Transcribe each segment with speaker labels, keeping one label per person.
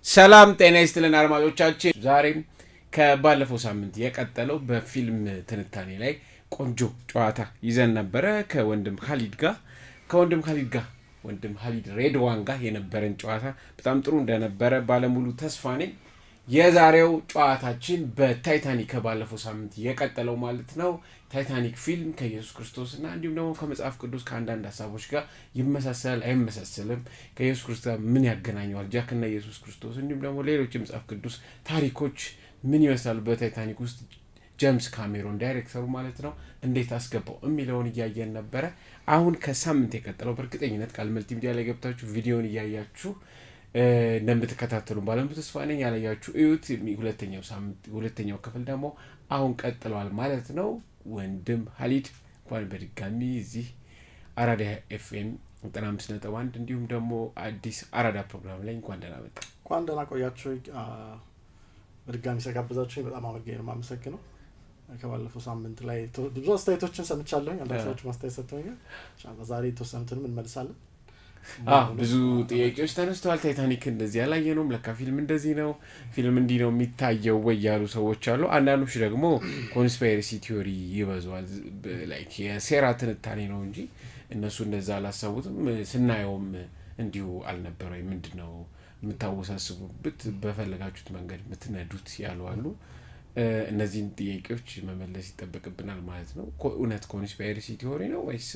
Speaker 1: ሰላም ጤና ይስጥልን አድማጮቻችን፣ ዛሬም ከባለፈው ሳምንት የቀጠለው በፊልም ትንታኔ ላይ ቆንጆ ጨዋታ ይዘን ነበረ ከወንድም ኻሊድ ሬድዋን ጋር የነበረን ጨዋታ በጣም ጥሩ እንደነበረ ባለሙሉ ተስፋ ነኝ። የዛሬው ጨዋታችን በታይታኒክ ከባለፈው ሳምንት የቀጠለው ማለት ነው። ታይታኒክ ፊልም ከኢየሱስ ክርስቶስና እንዲሁም ደግሞ ከመጽሐፍ ቅዱስ ከአንዳንድ ሀሳቦች ጋር ይመሳሰላል አይመሳሰልም፣ ከኢየሱስ ክርስቶስ ጋር ምን ያገናኘዋል ጃክና ኢየሱስ ክርስቶስ፣ እንዲሁም ደግሞ ሌሎች የመጽሐፍ ቅዱስ ታሪኮች ምን ይመስላሉ በታይታኒክ ውስጥ ጄምስ ካሜሮን ዳይሬክተሩ ማለት ነው እንዴት አስገባው የሚለውን እያየን ነበረ። አሁን ከሳምንት የቀጠለው በእርግጠኝነት ቃል መልቲሚዲያ ላይ ገብታችሁ ቪዲዮን እያያችሁ እንደምትከታተሉ ባለሙሉ ተስፋ ነኝ። ያላያችሁ እዩት። ሁለተኛው ክፍል ደግሞ አሁን ቀጥሏል ማለት ነው። ወንድም ኻሊድ እንኳን በድጋሚ እዚህ አራዳ ኤፍኤም 95.1 እንዲሁም ደግሞ አዲስ አራዳ ፕሮግራም ላይ እንኳን ደህና መጣ።
Speaker 2: እንኳን ደህና ቆያችሁ። በድጋሚ ስለጋበዛችሁ በጣም አመሰግናለሁ። ከባለፈው ሳምንት ላይ ብዙ አስተያየቶችን ሰምቻለሁ። አንዳንድ ሰዎች ማስተያየት ሰጥተውኛል። ዛሬ የተወሰኑትን እንመልሳለን።
Speaker 1: ብዙ ጥያቄዎች ተነስተዋል። ታይታኒክ እንደዚህ ያላየነውም ለካ ፊልም እንደዚህ ነው፣ ፊልም እንዲህ ነው የሚታየው ወይ ያሉ ሰዎች አሉ። አንዳንዶች ደግሞ ኮንስፓይረሲ ቲዮሪ ይበዛዋል፣ ላይክ የሴራ ትንታኔ ነው እንጂ እነሱ እንደዛ አላሰቡትም። ስናየውም እንዲሁ አልነበረ ወይ ምንድነው የምታወሳስቡበት በፈለጋችሁት መንገድ የምትነዱት ያሉ አሉ። እነዚህን ጥያቄዎች መመለስ ይጠበቅብናል ማለት ነው። እውነት ኮንስፓይረሲ ቲዮሪ ነው ወይስ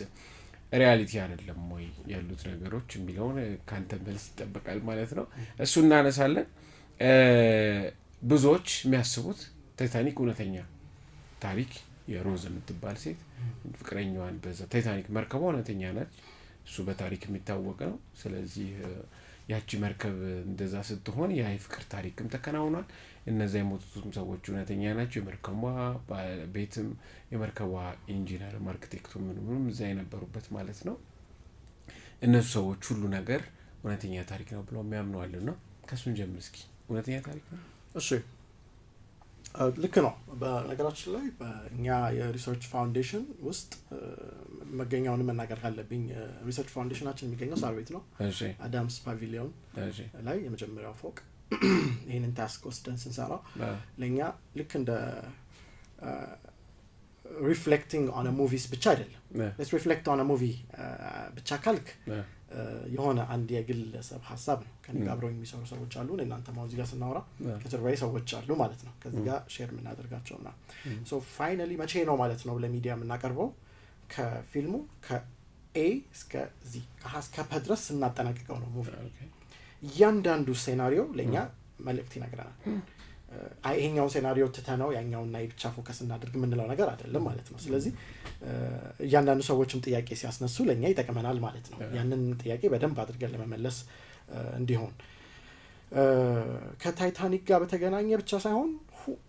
Speaker 1: ሪያሊቲ አይደለም ወይ ያሉት ነገሮች የሚለውን ካንተ መልስ ይጠበቃል ማለት ነው። እሱ እናነሳለን። ብዙዎች የሚያስቡት ታይታኒክ እውነተኛ ታሪክ የሮዝ የምትባል ሴት ፍቅረኛዋን በዛ ታይታኒክ መርከቧ እውነተኛ ናት፣ እሱ በታሪክ የሚታወቅ ነው። ስለዚህ ያቺ መርከብ እንደዛ ስትሆን ያ የፍቅር ታሪክም ተከናውኗል። እነዛ የሞቱትም ሰዎች እውነተኛ ናቸው። የመርከቧ ቤትም የመርከቧ ኢንጂነርም አርክቴክቱም ምንም እዛ የነበሩበት ማለት ነው። እነሱ ሰዎች ሁሉ ነገር እውነተኛ ታሪክ ነው ብለው የሚያምኑ ነው። ከሱን ጀምር እስኪ። እውነተኛ ታሪክ ነው?
Speaker 2: እሺ ልክ ነው። በነገራችን ላይ በእኛ የሪሰርች ፋውንዴሽን ውስጥ መገኛውን መናገር ካለብኝ ሪሰርች ፋውንዴሽናችን የሚገኘው ሳር ቤት ነው። አዳምስ ፓቪሊዮን ላይ የመጀመሪያው ፎቅ። ይህንን ታስክ ወስደን ስንሰራ ለእኛ ልክ እንደ ሪፍሌክቲንግ ኦን ሙቪስ ብቻ አይደለም። ሌትስ ሪፍሌክት ኦን ሙቪ ብቻ ካልክ የሆነ አንድ የግለሰብ ሀሳብ ነው። ከኔ ጋር አብረው የሚሰሩ ሰዎች አሉ። እናንተ ማውዚ ጋር ስናወራ ከጀርባዬ ሰዎች አሉ ማለት ነው። ከዚህ ጋር ሼር የምናደርጋቸውና ሶ ፋይናሊ መቼ ነው ማለት ነው ለሚዲያ የምናቀርበው ከፊልሙ ከኤ እስከ ዚ ከሀስከ ፐድረስ ስናጠናቅቀው ነው ሙቪ። እያንዳንዱ ሴናሪዮ ለኛ መልእክት ይነግረናል። ይሄኛው ሴናሪዮ ትተነው ያኛውና ብቻ ፎከስ እናድርግ የምንለው ነገር አይደለም ማለት ነው። ስለዚህ እያንዳንዱ ሰዎችም ጥያቄ ሲያስነሱ ለኛ ይጠቅመናል ማለት ነው። ያንን ጥያቄ በደንብ አድርገን ለመመለስ እንዲሆን ከታይታኒክ ጋር በተገናኘ ብቻ ሳይሆን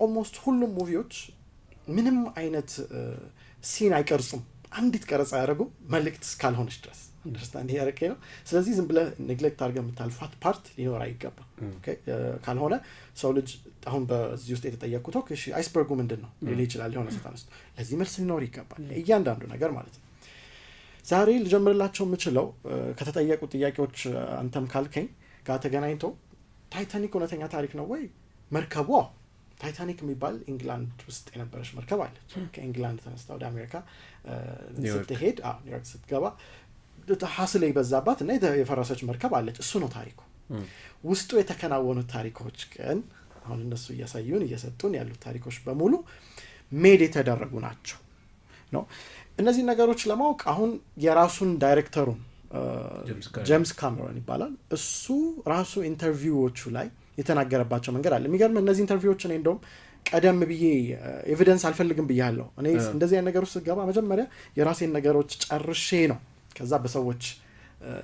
Speaker 2: ኦልሞስት ሁሉም ሙቪዎች ምንም አይነት ሲን አይቀርጹም፣ አንዲት ቀረጻ ያደርጉም መልእክት እስካልሆነች ድረስ አንደርስታንድ ያደርገ ነው። ስለዚህ ዝም ብለህ ኔግሌክት አድርገህ የምታልፋት ፓርት ሊኖር አይገባም። ካልሆነ ሰው ልጅ አሁን በዚህ ውስጥ የተጠየቁት እሺ አይስበርጉ ምንድን ነው ሊል ይችላል። የሆነ ሰው ተነስቶ ለዚህ መልስ ሊኖር ይገባል እያንዳንዱ ነገር ማለት ነው። ዛሬ ልጀምርላቸው የምችለው ከተጠየቁ ጥያቄዎች አንተም ካልከኝ ጋር ተገናኝቶ ታይታኒክ እውነተኛ ታሪክ ነው ወይ? መርከቧ ታይታኒክ የሚባል ኢንግላንድ ውስጥ የነበረች መርከብ አለች። ከኢንግላንድ ተነስታ ወደ አሜሪካ ስትሄድ ኒውዮርክ ስትገባ ሀስል የበዛባት እና የፈረሰች መርከብ አለች። እሱ ነው ታሪኩ። ውስጡ የተከናወኑት ታሪኮች ግን አሁን እነሱ እየሰጡን ያሉት ታሪኮች በሙሉ ሜድ የተደረጉ ናቸው ነው። እነዚህ ነገሮች ለማወቅ አሁን የራሱን ዳይሬክተሩን ጄምስ ካሜሮን ይባላል። እሱ ራሱ ኢንተርቪዎቹ ላይ የተናገረባቸው መንገድ አለ። የሚገርም እነዚህ ኢንተርቪዎች እኔ እንደውም ቀደም ብዬ ኤቪደንስ አልፈልግም ብያለሁ። እኔ እንደዚህ አይነት ነገሮች ስገባ መጀመሪያ የራሴን ነገሮች ጨርሼ ነው ከዛ በሰዎች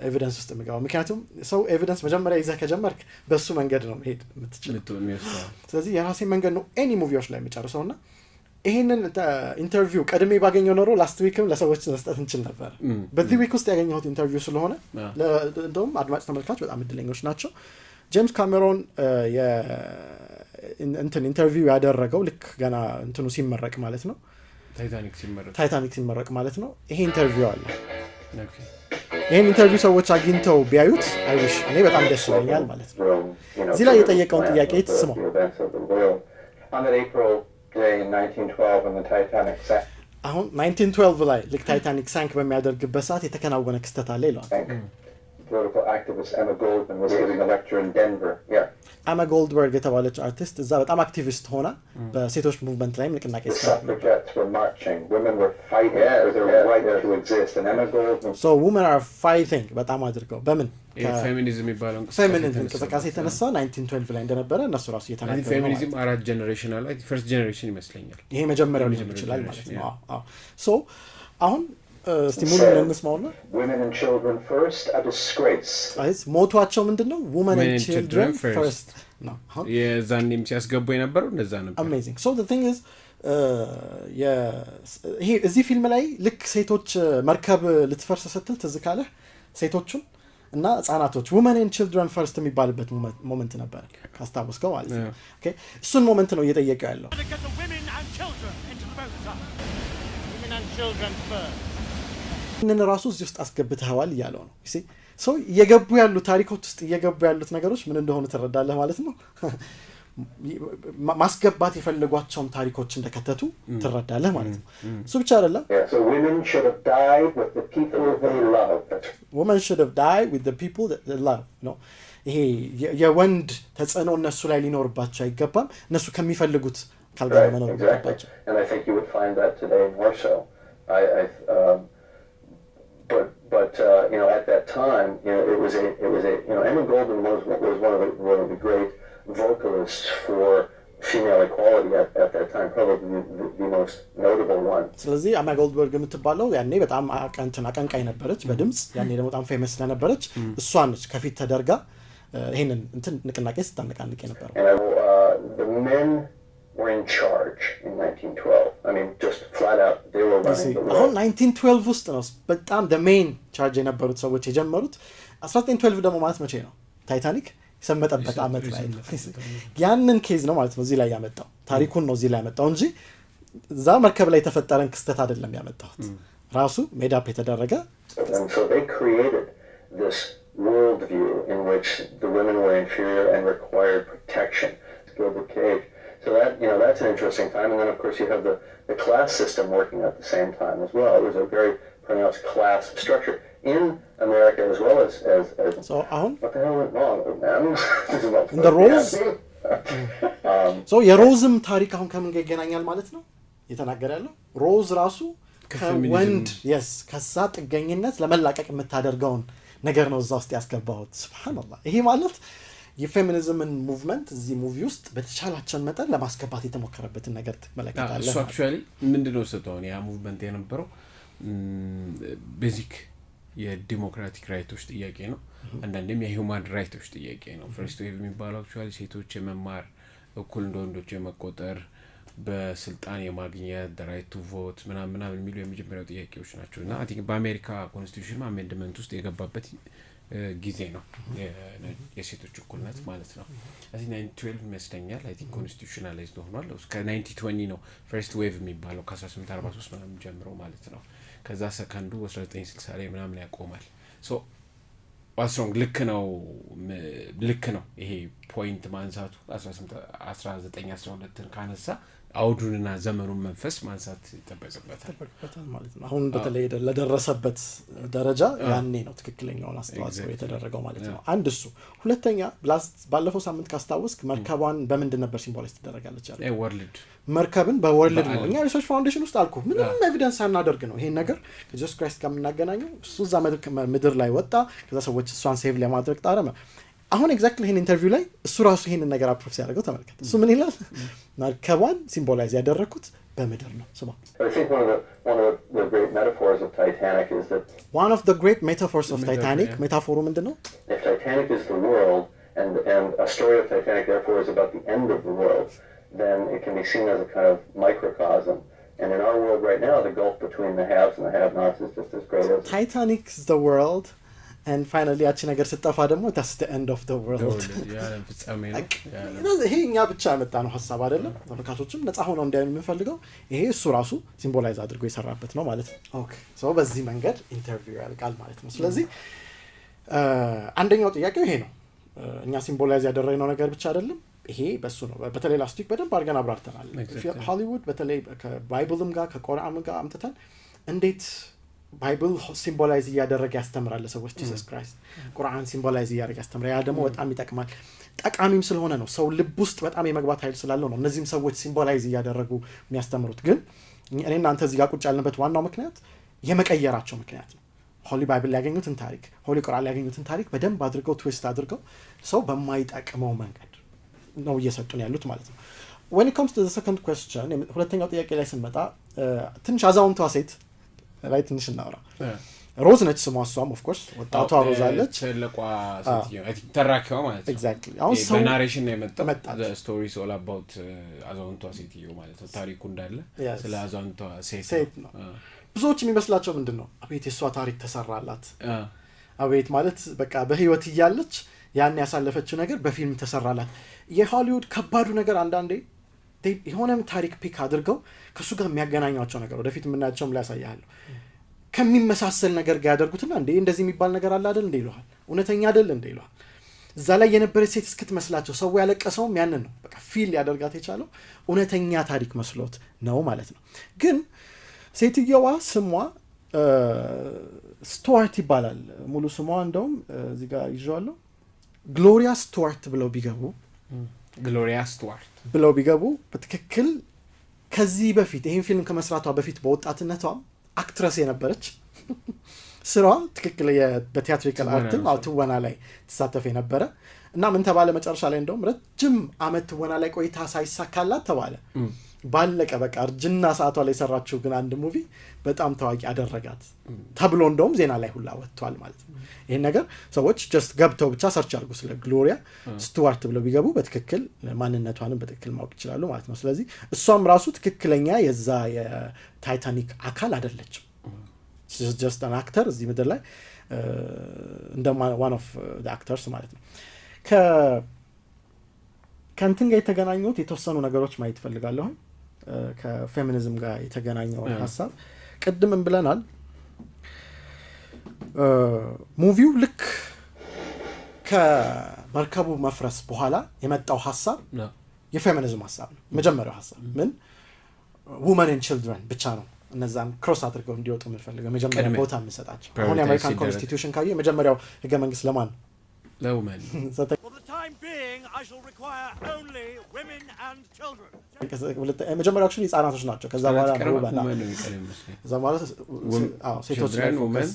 Speaker 2: ኤቪደንስ ውስጥ የሚገባው። ምክንያቱም ሰው ኤቪደንስ መጀመሪያ ይዘህ ከጀመርክ በሱ መንገድ ነው መሄድ የምትችለው። ስለዚህ የራሴን መንገድ ነው ኤኒ ሙቪዎች ላይ የሚጨርሰውና ይሄንን ኢንተርቪው ቀድሜ ባገኘው ኖሮ ላስት ዊክም ለሰዎች መስጠት እንችል ነበር። በዚህ ዊክ ውስጥ ያገኘሁት ኢንተርቪው ስለሆነ እንደውም አድማጭ ተመልካች በጣም እድለኞች ናቸው። ጄምስ ካሜሮን ኢንተርቪው ያደረገው ልክ ገና እንትኑ ሲመረቅ ማለት ነው፣ ታይታኒክ ሲመረቅ ማለት ነው። ይሄ ኢንተርቪው አለ። ይህን ኢንተርቪው ሰዎች አግኝተው ቢያዩት አይሽ እኔ በጣም ደስ ይለኛል ማለት ነው። እዚህ ላይ የጠየቀውን ጥያቄ ስማው። አሁን 1912 ላይ ልክ ታይታኒክ ሳንክ በሚያደርግበት ሰዓት የተከናወነ ክስተት አለ ይለዋል።
Speaker 3: political activist Emma Goldman was giving a lecture in Denver. Yeah.
Speaker 2: Emma Goldberg የተባለች አርቲስት እዛ በጣም አክቲቪስት ሆና በሴቶች ሙቭመንት ላይ ንቅናቄ
Speaker 3: suffragettes were marching. Women were fighting for their right to exist. And Emma Goldman.
Speaker 2: So women are fighting በጣም አድርገው በምን
Speaker 1: ፌሚኒዝም የሚባለው
Speaker 2: እንቅስቃሴ የተነሳ 1912 ላይ እንደነበረ እነሱ ራሱ እየተናገሩ ነው።
Speaker 1: ፌሚኒዝም 4 ጀነሬሽን አለ። ፈርስት ጀነሬሽን ይመስለኛል።
Speaker 2: ይሄ መጀመሪያው ሊሆን ይችላል ማለት ነው። አዎ ሶ አሁን እስቲ ሙሉ እንስማውና
Speaker 3: women and children first a disgrace
Speaker 2: ሞቷቸው ምንድነው? women and children first ነው።
Speaker 1: የዛኔም ሲያስገቡ የነበረው እንደዛ ነበር።
Speaker 2: amazing so the thing is ይሄ እዚህ ፊልም ላይ ልክ ሴቶች መርከብ ልትፈርስ ስትል ትዝ ካለህ ሴቶቹን እና ህጻናቶች women and children first የሚባልበት ሞመንት ነበር ካስታወስከው ማለት ነው። ኦኬ እሱን ሞመንት ነው እየጠየቀው ያለው እነን ራሱ እዚህ ውስጥ አስገብተዋል እያለው ነው። እሺ ሶ እየገቡ ያሉ ታሪኮች ውስጥ እየገቡ ያሉት ነገሮች ምን እንደሆኑ ትረዳለህ ማለት ነው። ማስገባት የፈለጓቸውም ታሪኮች እንደከተቱ ትረዳለህ ማለት ነው። እሱ ብቻ አይደለም
Speaker 3: so women should have died with the people they loved.
Speaker 2: women should have died with the people that they love ነው። ይሄ የወንድ ተጽዕኖ እነሱ ላይ ሊኖርባቸው አይገባም። እነሱ ከሚፈልጉት ካልጋር መኖር ይገባቸው።
Speaker 3: And I think you would find that today more so. But you know, at that time, you know, it was a you know, Emma Goldman was one of the great vocalists for female equality at that time, probably the most notable one.
Speaker 2: ስለዚህ አማ ጎልድበርግ የምትባለው ያኔ በጣም አቀንቃኝ ነበረች በድምጽ። ያኔ ደግሞ በጣም ፌመስ ስለነበረች እሷ ነች ከፊት ተደርጋ ይሄንን እንትን ንቅናቄ ስታነቃንቅ የነበረው።
Speaker 3: The men were in charge in 1912. I mean, just flat out, they were running the world.
Speaker 2: አሁን 1912 ውስጥ ነው በጣም the main charge የነበሩት ሰዎች የጀመሩት። 1912 ደግሞ ማለት መቼ ነው? ታይታኒክ የሰመጠበት አመት ላይ ያንን ኬዝ ነው ማለት ነው እዚህ ላይ ያመጣው። ታሪኩን ነው እዚህ ላይ ያመጣው እንጂ እዛ መርከብ ላይ የተፈጠረን ክስተት አይደለም ያመጣሁት። ራሱ ሜድ አፕ የተደረገ
Speaker 3: And so they created this world view in which the women were inferior and required protection. Gilbert Cage. So that, you know, that's an interesting time. And then, of course, you have the class system working at the same time as well. It was a very pronounced class structure in America as well as
Speaker 2: so
Speaker 3: what the hell went wrong with them?
Speaker 2: in the Rose? So የሮዝም ታሪክ አሁን ከምን ጋር ይገናኛል ማለት ነው እየተናገረ ያለው? ሮዝ ራሱ ከወንድ yes ከዛ ጥገኝነት ለመላቀቅ የምታደርገውን ነገር ነው እዛ ውስጥ ያስገባሁት። ሱብሃንአላህ ይሄ ማለት የፌሚኒዝምን ሙቭመንት እዚህ ሙቪ ውስጥ በተቻላቸው መጠን ለማስገባት የተሞከረበትን ነገር ትመለከታለህ።
Speaker 1: እሱ አክቹአሊ ምንድነው ሰጠው ያ ሙቭመንት የነበረው ቤዚክ የዲሞክራቲክ ራይቶች ጥያቄ ነው። አንዳንዴም የሂውማን ራይቶች ጥያቄ ነው። ፈርስት ዌቭ የሚባለው አክቹአሊ ሴቶች የመማር እኩል እንደ ወንዶች የመቆጠር በስልጣን የማግኘት ራይት ቱ ቮት ምናምን የሚሉ የመጀመሪያው ጥያቄዎች ናቸው እና አይ ቲንክ በአሜሪካ ኮንስቲቱሽን አሜንድመንት ውስጥ የገባበት ጊዜ ነው የሴቶች እኩልነት ማለት ነው። አይ ቲንክ 1912 ይመስለኛል አይ ቲንክ ኮንስቲቱሽናላይዝድ ሆኗል። እስከ 1920 ነው ፈርስት ዌቭ የሚባለው ከ1843 ምናምን ጀምሮ ማለት ነው። ከዛ ሰከንዱ 1960 ላይ ምናምን ያቆማል። ሶ ዋስሮንግ ልክ ነው ይሄ ፖይንት ማንሳቱ 1912 ካነሳ አውዱንና ዘመኑን መንፈስ ማንሳት ይጠበቅበታል
Speaker 2: ማለት ነው። አሁን በተለይ ለደረሰበት ደረጃ ያኔ ነው ትክክለኛውን አስተዋጽኦ የተደረገው ማለት ነው። አንድ እሱ። ሁለተኛ ባለፈው ሳምንት ካስታወስክ መርከቧን በምንድን ነበር ሲምቦላይዝ ትደረጋለች ያለው?
Speaker 1: ወርልድ
Speaker 2: መርከብን በወርልድ ነው። እኛ ሪሰርች ፋውንዴሽን ውስጥ አልኩ ምንም ኤቪደንስ አናደርግ ነው ይሄን ነገር ከጂሰስ ክራይስት ጋር የምናገናኘው። እሱ እዛ ምድር ላይ ወጣ፣ ከዛ ሰዎች እሷን ሴቭ ለማድረግ ጣረመ። አሁን ኤግዛክትሊ ይሄን ኢንተርቪው ላይ እሱ ራሱ ይሄንን ነገር አፕሩቭ ሲያደርገው ተመልከት። እሱ ምን ይላል? መርከቧን ሲምቦላይዝ ያደረኩት በምድር ነው። ስማ
Speaker 3: I think one of the great metaphors of Titanic is that
Speaker 2: one of the great metaphors of Titanic ሜታፎሩ ምንድነው?
Speaker 3: If Titanic is the world and a story of Titanic therefore is about the end of the world, then it can be seen as a kind of microcosm. And in our world right now, the gulf between the haves and the have-nots is just as great as
Speaker 2: Titanic is the world and finally ያቺ ነገር ስጠፋ ደግሞ that's the end of the world
Speaker 1: ያለም ፍጻሜ
Speaker 2: ነው ይሄ እኛ ብቻ ያመጣ ነው ሐሳብ አይደለም ተመልካቾችም ነፃ ሆነው እንዲያዩ የምንፈልገው ይሄ እሱ ራሱ ሲምቦላይዝ አድርጎ የሰራበት ነው ማለት ነው ኦኬ ሶ በዚህ መንገድ ኢንተርቪው ያልቃል ማለት ነው ስለዚህ አንደኛው ጥያቄው ይሄ ነው እኛ ሲምቦላይዝ ያደረግነው ነገር ብቻ አይደለም ይሄ በሱ ነው በተለይ ላስት ዊክ በደንብ አድርገን አብራርተናል ሆሊውድ በተለይ ከባይብልም ጋር ከቁርአንም ጋር አምጥተን እንዴት ባይብል ሲምቦላይዝ ያደረገ ያስተምራል ለሰዎች ጂሰስ ክራይስት ቁርአን ሲምቦላይዝ ያደረገ ያስተምራል ያ ደግሞ በጣም ይጠቅማል ጠቃሚም ስለሆነ ነው ሰው ልብ ውስጥ በጣም የመግባት ኃይል ስላለው ነው እነዚህም ሰዎች ሲምቦላይዝ ያደረጉ የሚያስተምሩት ግን እኔና አንተ እዚህ ጋር ቁጭ ያልንበት ዋናው ምክንያት የመቀየራቸው ምክንያት ነው ሆሊ ባይብል ያገኙትን ታሪክ ሆሊ ቁርአን ያገኙትን ታሪክ በደንብ አድርገው ትዊስት አድርገው ሰው በማይጠቅመው መንገድ ነው እየሰጡን ያሉት ማለት ነው when it comes to the second question ሁለተኛው ጥያቄ ላይ ስንመጣ ትንሽ አዛውንቷ ሴት ላይ ትንሽ እናውራ ሮዝ ነች ስሟ እሷም ኦፍ ኮርስ ወጣቷ ሮዝ አለች
Speaker 1: ትልቋ ሴትዮ አይ ቲንክ ተራኪዋ ማለት ነው
Speaker 2: ኤግዛክትሊ አሁን ሰው
Speaker 1: በናሬሽን ነው የመጣው the story is all about አዛውንቷ ሴትዮ ማለት ነው ታሪኩ እንዳለ ስለ አዛውንቷ ሴት ነው ብዙዎች የሚመስላቸው ምንድነው አቤት የሷ ታሪክ ተሰራላት አቤት ማለት በቃ በህይወት እያለች ያን ያሳለፈችው ነገር በፊልም ተሰራላት የሆሊውድ ከባዱ ነገር አንዳንዴ የሆነም ታሪክ ፒክ አድርገው ከሱ ጋር የሚያገናኛቸው ነገር ወደፊት የምናያቸውም ላይ ያሳያሉ ከሚመሳሰል ነገር ጋር ያደርጉትና እንዴ እንደዚህ የሚባል ነገር አለ አይደል እንዴ ይሏል እውነተኛ አይደል እንዴ ይሏል እዛ ላይ የነበረች ሴት እስክትመስላቸው ሰው ያለቀሰውም ያንን ነው በቃ ፊል ያደርጋት የቻለው እውነተኛ ታሪክ መስሎት ነው ማለት ነው ግን ሴትየዋ ስሟ ስቱዋርት ይባላል ሙሉ ስሟ እንደውም እዚህ ጋር ይዤዋለሁ ግሎሪያ ስቱዋርት ብለው ቢገቡ ግሎሪያ ስቱዋርት
Speaker 2: ብለው ቢገቡ በትክክል ከዚህ በፊት ይሄን ፊልም ከመስራቷ በፊት በወጣትነቷ አክትረስ የነበረች ስራዋ ትክክል በቲያትሪካል አርት ትወና ላይ ተሳተፈ የነበረ እና ምን ተባለ መጨረሻ ላይ እንደውም ረጅም አመት ትወና ላይ ቆይታ ሳይሳካላት ተባለ ባለቀ በቃ እርጅና ሰዓቷ ላይ ሰራችው ግን አንድ ሙቪ በጣም ታዋቂ አደረጋት ተብሎ እንደውም ዜና ላይ ሁላ ወጥቷል ማለት ነው ይሄን ነገር ሰዎች just ገብተው ብቻ ሰርች አድርጉ ስለ ግሎሪያ ስቱዋርት ብለው ቢገቡ በትክክል ማንነቷንም በትክክል ማወቅ ይችላሉ ማለት ነው ስለዚህ እሷም ራሱ ትክክለኛ የዛ የታይታኒክ አካል አይደለችም she's just an actor እዚህ ምድር ላይ እንደ one of the actors ማለት ነው ከእንትን ጋር የተገናኙት የተወሰኑ ነገሮች ማየት ፈልጋለሁ ከፌሚኒዝም ጋር የተገናኘው ሐሳብ ቀድመን ብለናል ሙቪው ልክ ከመርከቡ መፍረስ በኋላ የመጣው ሐሳብ የፌሚኒዝም ሐሳብ ነው መጀመሪያው ሐሳብ ምን women and children ብቻ ነው እነዛን ክሮስ አድርገው እንዲወጡ የምንፈልገው መጀመሪያ ቦታ እንሰጣቸው አሁን የአሜሪካን ኮንስቲቲዩሽን ካየ የመጀመሪያው ህገ መንግስት ለማን
Speaker 1: ለውመን
Speaker 4: I shall require only women and children.
Speaker 2: መጀመሪያው actually ህጻናቶች ናቸው ከዛ በኋላ ነው ባላ ከዛ በኋላ ሴቶች ላይ ፎከስ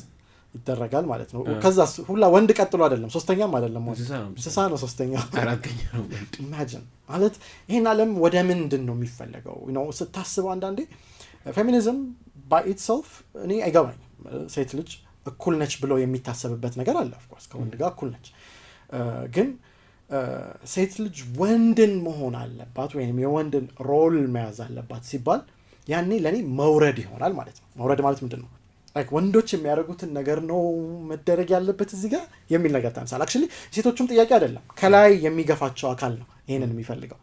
Speaker 2: ይደረጋል ማለት ነው ከዛ ሁላ ወንድ ቀጥሎ አይደለም ሶስተኛም አይደለም እንስሳ ነው ሶስተኛው
Speaker 1: አራተኛ ነው
Speaker 2: imagine ማለት ይሄን ዓለም ወደ ምንድን ነው የሚፈልገው ስታስበው አንዳንዴ ፌሚኒዝም by itself እኔ አይገባኝም ሴት ልጅ እኩል ነች ብሎ የሚታሰብበት ነገር አለ of course ከወንድ ጋር እኩል ነች ግን ሴት ልጅ ወንድን መሆን አለባት ወይም የወንድን ሮል መያዝ አለባት ሲባል ያኔ ለኔ መውረድ ይሆናል ማለት ነው መውረድ ማለት ምንድነው like ወንዶች የሚያደርጉትን ነገር ነው መደረግ ያለበት እዚህ ጋር የሚል ነገር ታንሳል actually ሴቶችም ጥያቄ አይደለም ከላይ የሚገፋቸው አካል ነው ይሄንን የሚፈልገው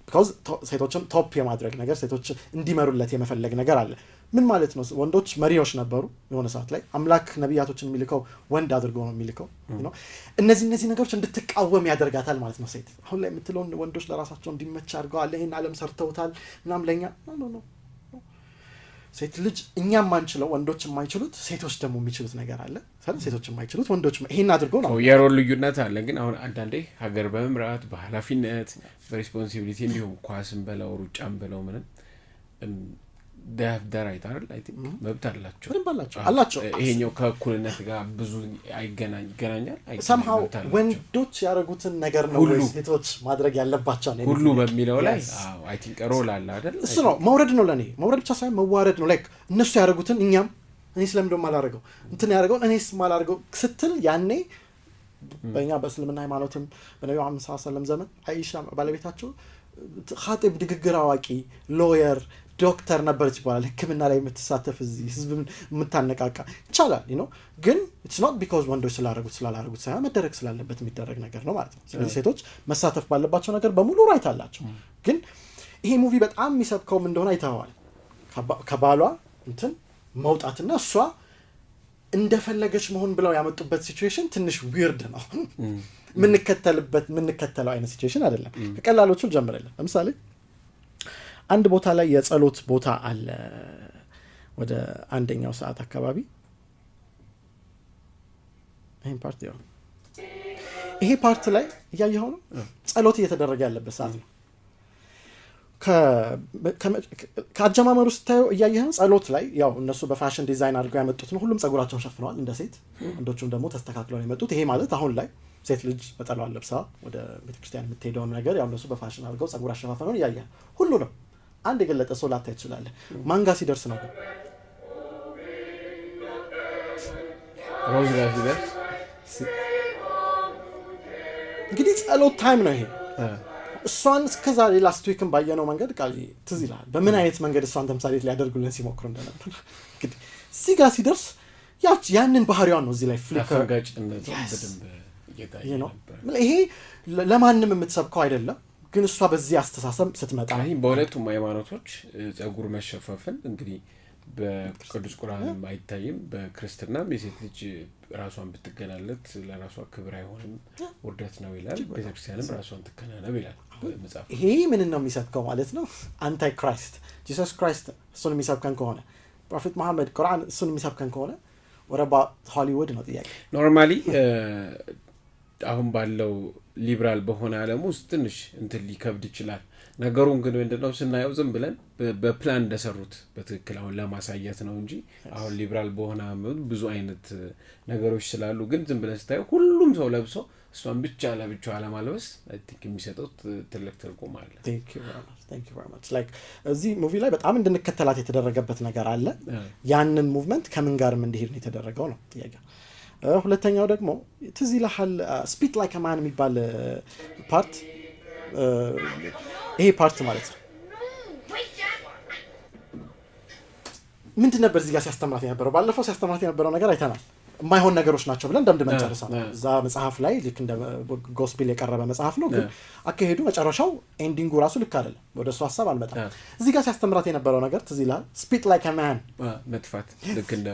Speaker 2: because ሴቶችም ቶፕ የማድረግ ነገር ሴቶች እንዲመሩለት የመፈለግ ነገር አለ ምን ማለት ነው ወንዶች መሪዎች ነበሩ የሆነ ሰዓት ላይ አምላክ ነብያቶችን የሚልከው ወንድ አድርጎ ነው የሚልከው እነዚህ ነገሮች እንድትቃወም ያደርጋታል ማለት ነው ሴት አሁን ላይ የምትለው ወንዶች ለራሳቸው እንዲመች አድርገዋል ይሄን ዓለም ሰርተውታል ምናም ለኛ ነው ሴት ልጅ እኛም ማንችለው ወንዶች የማይችሉት ሴቶች ደግሞ የሚችሉት ነገር አለ ሴቶች የማይችሉት ወንዶች ይሄን አድርገው ነው
Speaker 1: የሮል ልዩነት አለ ግን አሁን አንዳንዴ ሀገር በመምራት በኃላፊነት በሪስፖንሲቢሊቲ እንዲሁም ኳስን በለው ሩጫን በለው ምንም ዳር አይታል አይ ቲንክ መብት አላቸው ይሄኛው ከእኩልነት ጋር ብዙ ይገናኛል
Speaker 2: somehow ወንዶች ያደረጉትን ነገር ነው ወይ ሴቶች ማድረግ ያለባቸው ነው
Speaker 1: ሁሉ በሚለው ላይ አይ ቲንክ ሮል አለ አይደል
Speaker 2: እሱ ነው መውረድ ነው ለኔ መውረድ ብቻ ሳይሆን መዋረድ ነው like እነሱ ያደረጉትን እኛም እኔ ስለምንድነው ማላረገው እንትን ያደረገው እኔስ ማላረገው ስትል ያኔ በእኛ በእስልምና ሃይማኖትም በነብዩ መሐመድ ሰለላሁ ዐለይሂ ወሰለም ዘመን አይሻ ባለቤታቸው ኻጢብ ንግግር አዋቂ ሎየር ዶክተር ነበረች ይባላል ህክምና ላይ የምትሳተፍ እዚህ ህዝብን የምታነቃቃ ይቻላል ግን it's not because ወንዶች ስላላረጉት ሳይሆን መደረግ ስላለበት የሚደረግ ነገር ነው ማለት ነው። ስለዚህ ሴቶች መሳተፍ ባለባቸው ነገር በሙሉ ራይት አላቸው። ግን ይሄ ሙቪ በጣም የሚሰብከውም እንደሆነ አይተዋል። ከባሏ እንትን መውጣትና እሷ እንደፈለገች መሆን ብለው ያመጡበት ሲቹዌሽን ትንሽ ዊርድ ነው። የምንከተለው አይነት ሲቹዌሽን አይደለም። ከቀላሎቹ ጀምረልን ለምሳሌ አንድ ቦታ ላይ የጸሎት ቦታ አለ ወደ አንደኛው ሰዓት አካባቢ ይሄ ፓርት ላይ እያየኸው ነው ጸሎት እየተደረገ ያለበት ሰዓት ነው። ከአጀማመሩ ስታየው እያየህ ነው ጸሎት ላይ ያው እነሱ በፋሽን ዲዛይን አድርገው ያመጡት ነው። ሁሉም ጸጉራቸውን ሸፍነዋል እንደ ሴት፣ ወንዶቹም ደግሞ ተስተካክለው ነው የመጡት። ይሄ ማለት አሁን ላይ ሴት ልጅ ነጠላዋን ለብሳ ወደ ቤተክርስቲያን የምትሄደውን ነገር ያው እነሱ በፋሽን አድርገው ጸጉር አሸፋፈነውን እያየህ ሁሉ ነው። አንድ የገለጠ ሰው ላታይ ትችላለህ። ማንጋ ሲደርስ ነው
Speaker 1: ሮዝ ጋር ሲደርስ
Speaker 2: እንግዲህ ጸሎት ታይም ነው ይሄ። እሷን እስከዛ ላስት ዊክን ባየነው መንገድ ቃል ትዝ ይልሃል በምን አይነት መንገድ እሷን ተምሳሌት ሊያደርጉልን ሲሞክሩ እንደነበር። እንግዲህ እዚህ ጋር ሲደርስ ያንን ባህሪዋን ነው እዚህ ላይ ፍሊከር
Speaker 1: ጋጭነት በደንብ እየታየ ነበር።
Speaker 2: ይሄ ለማንም የምትሰብከው አይደለም ግን እሷ በዚህ አስተሳሰብ ስትመጣ
Speaker 1: በሁለቱም ሃይማኖቶች ጸጉር መሸፈፍን እንግዲህ በቅዱስ ቁርአንም አይታይም። በክርስትናም የሴት ልጅ ራሷን ብትገላለጥ ለራሷ ክብር አይሆንም ውርደት ነው ይላል። ቤተክርስቲያንም ራሷን ትከናነብ ይላል መጽሐፍ።
Speaker 2: ይሄ ምን ነው የሚሰብከው ማለት ነው? አንታይ ክራይስት ጂሰስ ክራይስት እሱን የሚሰብከን ከሆነ ፕሮፌት መሐመድ ቁርአን እሱን የሚሰብከን ከሆነ ወረባ ሆሊውድ ነው ጥያቄ።
Speaker 1: ኖርማሊ አሁን ባለው ሊበራል በሆነ ዓለም ውስጥ ትንሽ እንትን ሊከብድ ይችላል። ነገሩን ግን ምንድነው ስናየው ዝም ብለን በፕላን እንደሰሩት በትክክል አሁን ለማሳየት ነው እንጂ አሁን ሊበራል በሆነ ብዙ አይነት ነገሮች ስላሉ ግን ዝም ብለን ስታየው ሁሉም ሰው ለብሶ እሷን ብቻ ለብቻው አለማልበስ አይ ቲንክ የሚሰጠው ትልቅ ትርጉም አለ።
Speaker 2: Thank you very much like እዚህ ሙቪ ላይ በጣም እንድንከተላት የተደረገበት ነገር አለ። ያንን ሙቭመንት ከምን ጋርም እንዲሄድ ነው የተደረገው ነው ጥያቄ። ሁለተኛው ደግሞ ትዝ ይልሃል ስፒክ ላይክ አ ማን የሚባል ፓርት ይሄ ፓርት ማለት ነው ምንድን ነበር እዚህ ጋር ሲያስተምራት የነበረው? ባለፈው ሲያስተምራት የነበረው ነገር አይተናል። የማይሆን ነገሮች ናቸው ብለን እንደምድመን ጨርሰናል። እዛ መጽሐፍ ላይ ልክ እንደ ጎስፔል የቀረበ መጽሐፍ ነው ግን አካሄዱ መጨረሻው ኤንዲንጉ ራሱ ልክ አይደለም። ወደ እሱ ሀሳብ አልመጣም። እዚህ ጋር ሲያስተምራት የነበረው ነገር ትዝ ይልሃል ስፒክ ላይክ አ ማን
Speaker 1: መጥፋት ልክ እንደ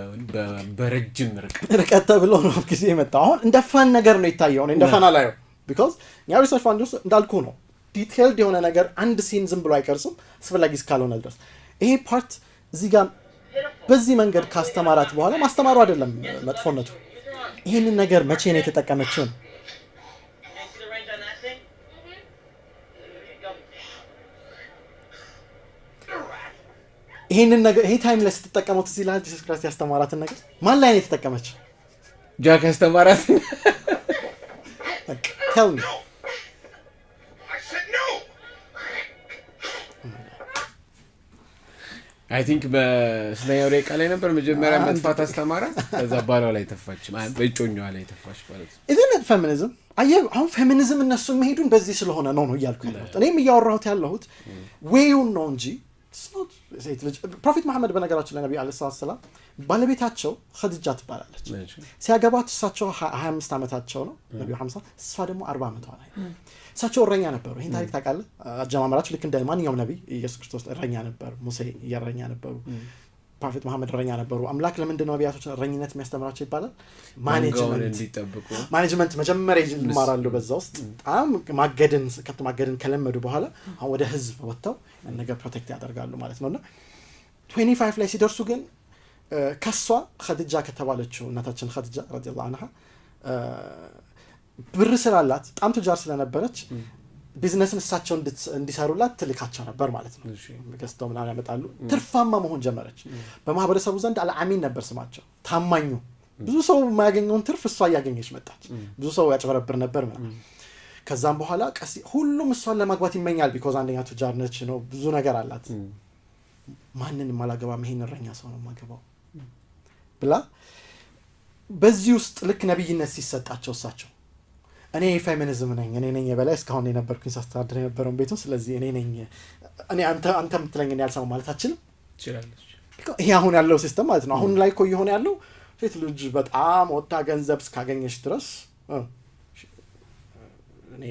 Speaker 1: በረጅም
Speaker 2: ርቀት ተብሎ ነው ጊዜ የመጣው። አሁን እንደ ፈን ነገር ነው የታየው። እንደ ፈን አላየው ቢኮዝ እኛ ሪሰርች ፋንድ ውስጥ እንዳልኩ ነው ዲቴይልድ የሆነ ነገር አንድ ሲን ዝም ብሎ አይቀርጽም አስፈላጊ እስካልሆነ ድረስ። ይሄ ፓርት እዚህ ጋር በዚህ መንገድ ካስተማራት በኋላ ማስተማሩ አይደለም መጥፎነቱ፣ ይህንን ነገር መቼ ነው የተጠቀመችው? ይህንን ነገር ይሄ ታይም ላይ ስትጠቀመው እዚህ ላይ ጂሰስ ክራይስት ያስተማራትን ነገር ማን ላይ ነው የተጠቀመችው?
Speaker 1: ጃክ ያስተማራት
Speaker 2: tell me
Speaker 1: አይ ቲንክ በስለኛው ላይ ቃል ነበር መጀመሪያ መጥፋት አስተማራት። ከዛ ባሏ ላይ ተፋች በእጮኛዋ ላይ ተፋች ማለት ነው።
Speaker 2: ኢዝንት ፌሚኒዝም አሁን ፌሚኒዝም እነሱ የሚሄዱን በዚህ ስለሆነ ነው እያልኩ ያለሁት። እኔም እያወራሁት ያለሁት ዌዩን ነው እንጂ ሴት ልጅ ፕሮፌት መሐመድ በነገራችን ላይ ነብዩ አለይሂ ሰላም ባለቤታቸው ኸዲጃ ትባላለች። ሲያገባት እሳቸው 25 ዓመታቸው ነው ነብዩ 50 እሷ ደግሞ 40 ዓመቷ ላይ እሳቸው እረኛ ነበሩ። ይሄን ታሪክ ታውቃለህ? አጀማመራቸው ልክ እንደ ማንኛውም ነብይ ኢየሱስ ክርስቶስ እረኛ ነበር። ሙሴ እረኛ ነበሩ። ፕሮፌት መሐመድ እረኛ ነበሩ። አምላክ ለምንድን ነው ነቢያቶችን እረኝነት የሚያስተምራቸው ይባላል? ማኔጅመንት መጀመሪያ ይማራሉ። በዛ ውስጥ በጣም ማገድን ከለመዱ በኋላ አሁን ወደ ህዝብ ወጥተው ነገር ፕሮቴክት ያደርጋሉ ማለት ነውና 25 ላይ ሲደርሱ ግን ከሷ ኸዲጃ ከተባለችው እናታችን ኸዲጃ ረዲየላሁ ዐንሃ ብር ስላላት በጣም ቱጃር ስለነበረች ቢዝነስን እሳቸው እንዲሰሩላት ትልካቸው ነበር ማለት ነው። ገዝተው ምናምን ያመጣሉ። ትርፋማ መሆን ጀመረች። በማህበረሰቡ ዘንድ አልአሚን ነበር ስማቸው፣ ታማኙ። ብዙ ሰው የማያገኘውን ትርፍ እሷ እያገኘች መጣች። ብዙ ሰው ያጭበረብር ነበር ማለት። ከዛም በኋላ ሁሉም እሷን ለማግባት ይመኛል። ቢኮዝ አንደኛ ቱጃር ነች ነው፣ ብዙ ነገር አላት። ማንንም አላገባም ይሄን እረኛ ሰው ነው የማገባው ብላ በዚህ ውስጥ ልክ ነብይነት ሲሰጣቸው እሳቸው እኔ ፌሚኒዝም ነኝ እኔ ነኝ የበላይ እስካሁን የነበርኩኝ ሳስተዳድር የነበረውን ቤቱን ስለዚህ እኔ ነኝ እኔ አንተ የምትለኝ ያልሰማው ማለት አችልም
Speaker 1: ትችላለች።
Speaker 2: ይሄ አሁን ያለው ሲስተም ማለት ነው። አሁን ላይ እኮ እየሆነ ያለው ሴት ልጅ በጣም ወጣ ገንዘብ እስካገኘች ድረስ እኔ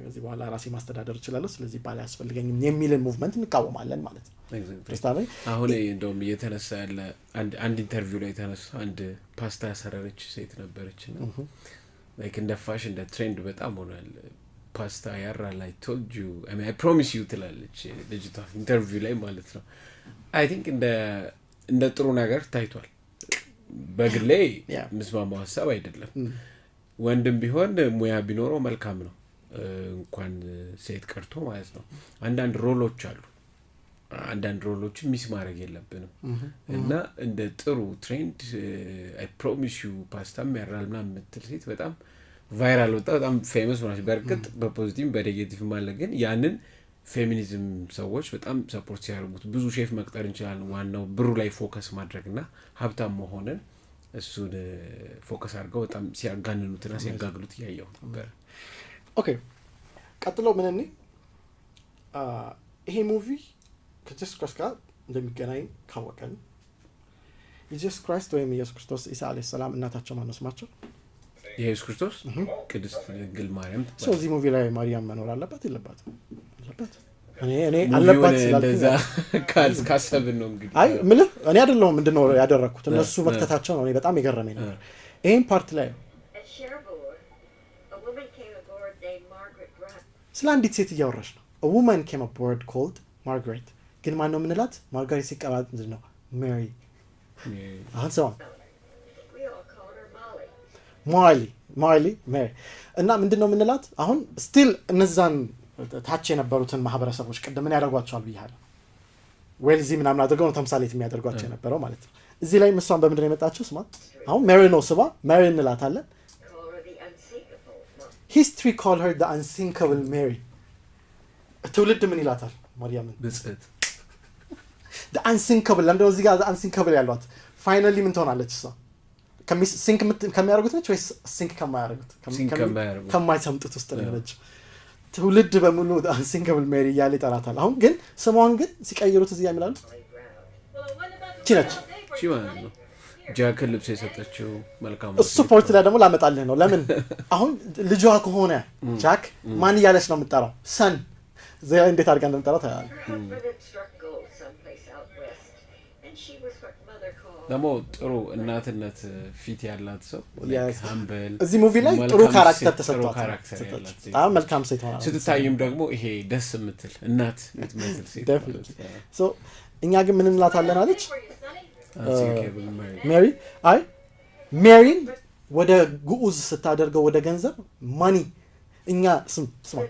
Speaker 2: እዚህ በኋላ ራሴ ማስተዳደር እችላለሁ ስለዚህ ባል ያስፈልገኝም የሚልን ሙቭመንት እንቃወማለን ማለት ነው።
Speaker 1: አሁን እንደውም እየተነሳ ያለ አንድ ኢንተርቪው ላይ የተነሳ አንድ ፓስታ ያሰረረች ሴት ነበረች እና ላይክ እንደ ፋሽን እንደ ትሬንድ በጣም ሆኗል። ፓስታ ያራል I told you I promise you ትላለች ልጅቷ ኢንተርቪው ላይ ማለት ነው። አይ ቲንክ እንደ ጥሩ ነገር ታይቷል። በግሌ ምስማማው ሀሳብ አይደለም። ወንድም ቢሆን ሙያ ቢኖረው መልካም ነው እንኳን ሴት ቀርቶ ማለት ነው። አንዳንድ ሮሎች አሉ አንዳንድ ሮሎችን ሚስ ማድረግ የለብንም እና እንደ ጥሩ ትሬንድ I promise you ፓስታም ያራል ምናምን የምትል ሴት በጣም ቫይራል ወጣ በጣም ፌመስ ሆናች። በእርግጥ በፖዚቲቭ በኔጌቲቭ ማለት ግን ያንን ፌሚኒዝም ሰዎች በጣም ሰፖርት ሲያደርጉት ብዙ ሼፍ መቅጠር እንችላለን። ዋናው ብሩ ላይ ፎከስ ማድረግና ሀብታም መሆንን እሱን ፎከስ አድርገው በጣም ሲያጋንኑትና ሲያጋግሉት እያየሁ ነበር።
Speaker 2: ኦኬ ቀጥሎ ምን እኔ ይሄ ሙቪ ከኢየሱስ ክርስቶስ ጋር እንደሚገናኝ ካወቀን ኢየሱስ ክርስቶስ ወይም ኢየሱስ ክርስቶስ ኢሳ አለይሂ ሰላም እናታቸው ማን ነው ስማቸው?
Speaker 1: ኢየሱስ ክርስቶስ ቅድስት ድንግል ማርያም።
Speaker 2: እዚህ ሙቪ ላይ ማርያም መኖር አለባት የለባትም? አለባት። እኔ አለባት
Speaker 1: እንደዛ ካሰብን ነው እንግዲህ።
Speaker 2: አይ ምልህ እኔ አይደለሁም ምንድነው ያደረኩት እነሱ መክተታቸው ነው እኔ በጣም የገረመኝ ነበር። ይሄን ፓርት ላይ ስለ አንዲት ሴት እያወራች ነው። a woman came aboard called Margaret ግን ማን ነው ምንላት? ማርጋሬት ሲቀራት ምንድነው ሜሪ አሁን ሰው ማርሊ ሜሪ እና ምንድነው ምንላት? አሁን ስቲል እነዛን ታች የነበሩትን ማህበረሰቦች ቅድም ምን ያደርጓቸዋል ብያለሁ። ዌልዚ ምናምን አድርገው ነው ተምሳሌት የሚያደርጓቸው የነበረው ማለት ነው። እዚህ ላይ ምሷን በምንድነው የመጣችው? ስማ አሁን ሜሪ ነው ስባ ሜሪ እንላታለን። history call her the unsinkable Mary ትውልድ ምን ይላታል ማርያምን?
Speaker 1: ብጽዕት
Speaker 2: the unsinkable ለምንድነው እዚህ ጋር the unsinkable ያሏት? ፋይናሊ ምን ትሆናለች እሷ? ሲንክ ከሚያደርጉት ነች ወይስ ሲንክ ከማያደርጉት? ከማይሰምጡት ውስጥ ነች። ትውልድ በሙሉ the unsinkable Mary እያለ ይጠራታል። አሁን ግን ስሟን ግን ሲቀይሩት እዚህ የሚላሉ ቺነች
Speaker 1: ማለት ነው። ጃክን ልብስ የሰጠችው መልካም
Speaker 2: እሱ ፖርት ላይ ደግሞ ላመጣልህ ነው። ለምን አሁን ልጇ ከሆነ ጃክ ማን እያለች ነው የምትጠራው? ሰን ዘያ እንዴት አድርጋ እንደምትጠራው ታያለህ።
Speaker 1: ደግሞ ጥሩ እናትነት ፊት ያላት ሰው ሃምብል
Speaker 2: እዚህ ሙቪ ላይ ጥሩ ካራክተር ተሰጥቷታል። በጣም መልካም ሴት ሆና
Speaker 1: ስትታይም ደግሞ ይሄ ደስ የምትል እናት የምትመስል ሴት
Speaker 2: ሶ እኛ ግን ምን እንላታለን አለች ሜሪ። አይ ሜሪን ወደ ግዑዝ ስታደርገው ወደ ገንዘብ ማኒ እኛ ስማ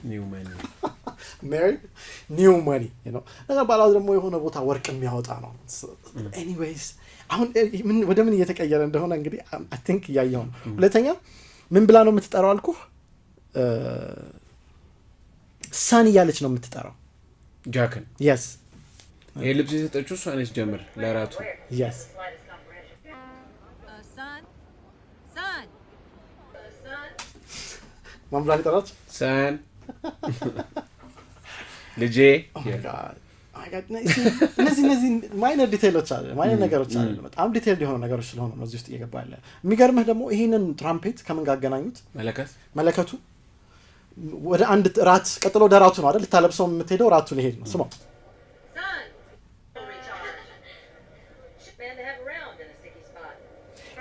Speaker 1: ኒው ማኒ
Speaker 2: ሜሪ ኒው ማኒ ነው ነገር ባላው ደግሞ የሆነ ቦታ ወርቅ የሚያወጣ ነው። ኤኒዌይስ አሁን ወደ ምን እየተቀየረ እንደሆነ እንግዲህ አይ ቲንክ ያየው ነው። ሁለተኛ ምን ብላ ነው የምትጠራው አልኩህ? ሳን እያለች ነው የምትጠራው
Speaker 1: ጃክን።
Speaker 2: yes
Speaker 1: ይሄ ልብስ የሰጠችው እሷ ነች ጀምር ለራቱ
Speaker 2: yes ማን ብላ ጠራች?
Speaker 1: ሳን ልጄ
Speaker 2: እነዚህ ማይነር ዲቴይሎች አለ ማይነር ነገሮች አለ በጣም ዲቴይል የሆኑ ነገሮች ስለሆኑ ነው እዚህ ውስጥ እየገባ ያለ። የሚገርምህ ደግሞ ይሄንን ትራምፔት ከምን ጋር አገናኙት? መለከቱ ወደ አንድ ራት ቀጥሎ ወደ ራቱ ነው አይደል ልታለብሰው የምትሄደው ራቱ ሊሄድ ነው። ስማ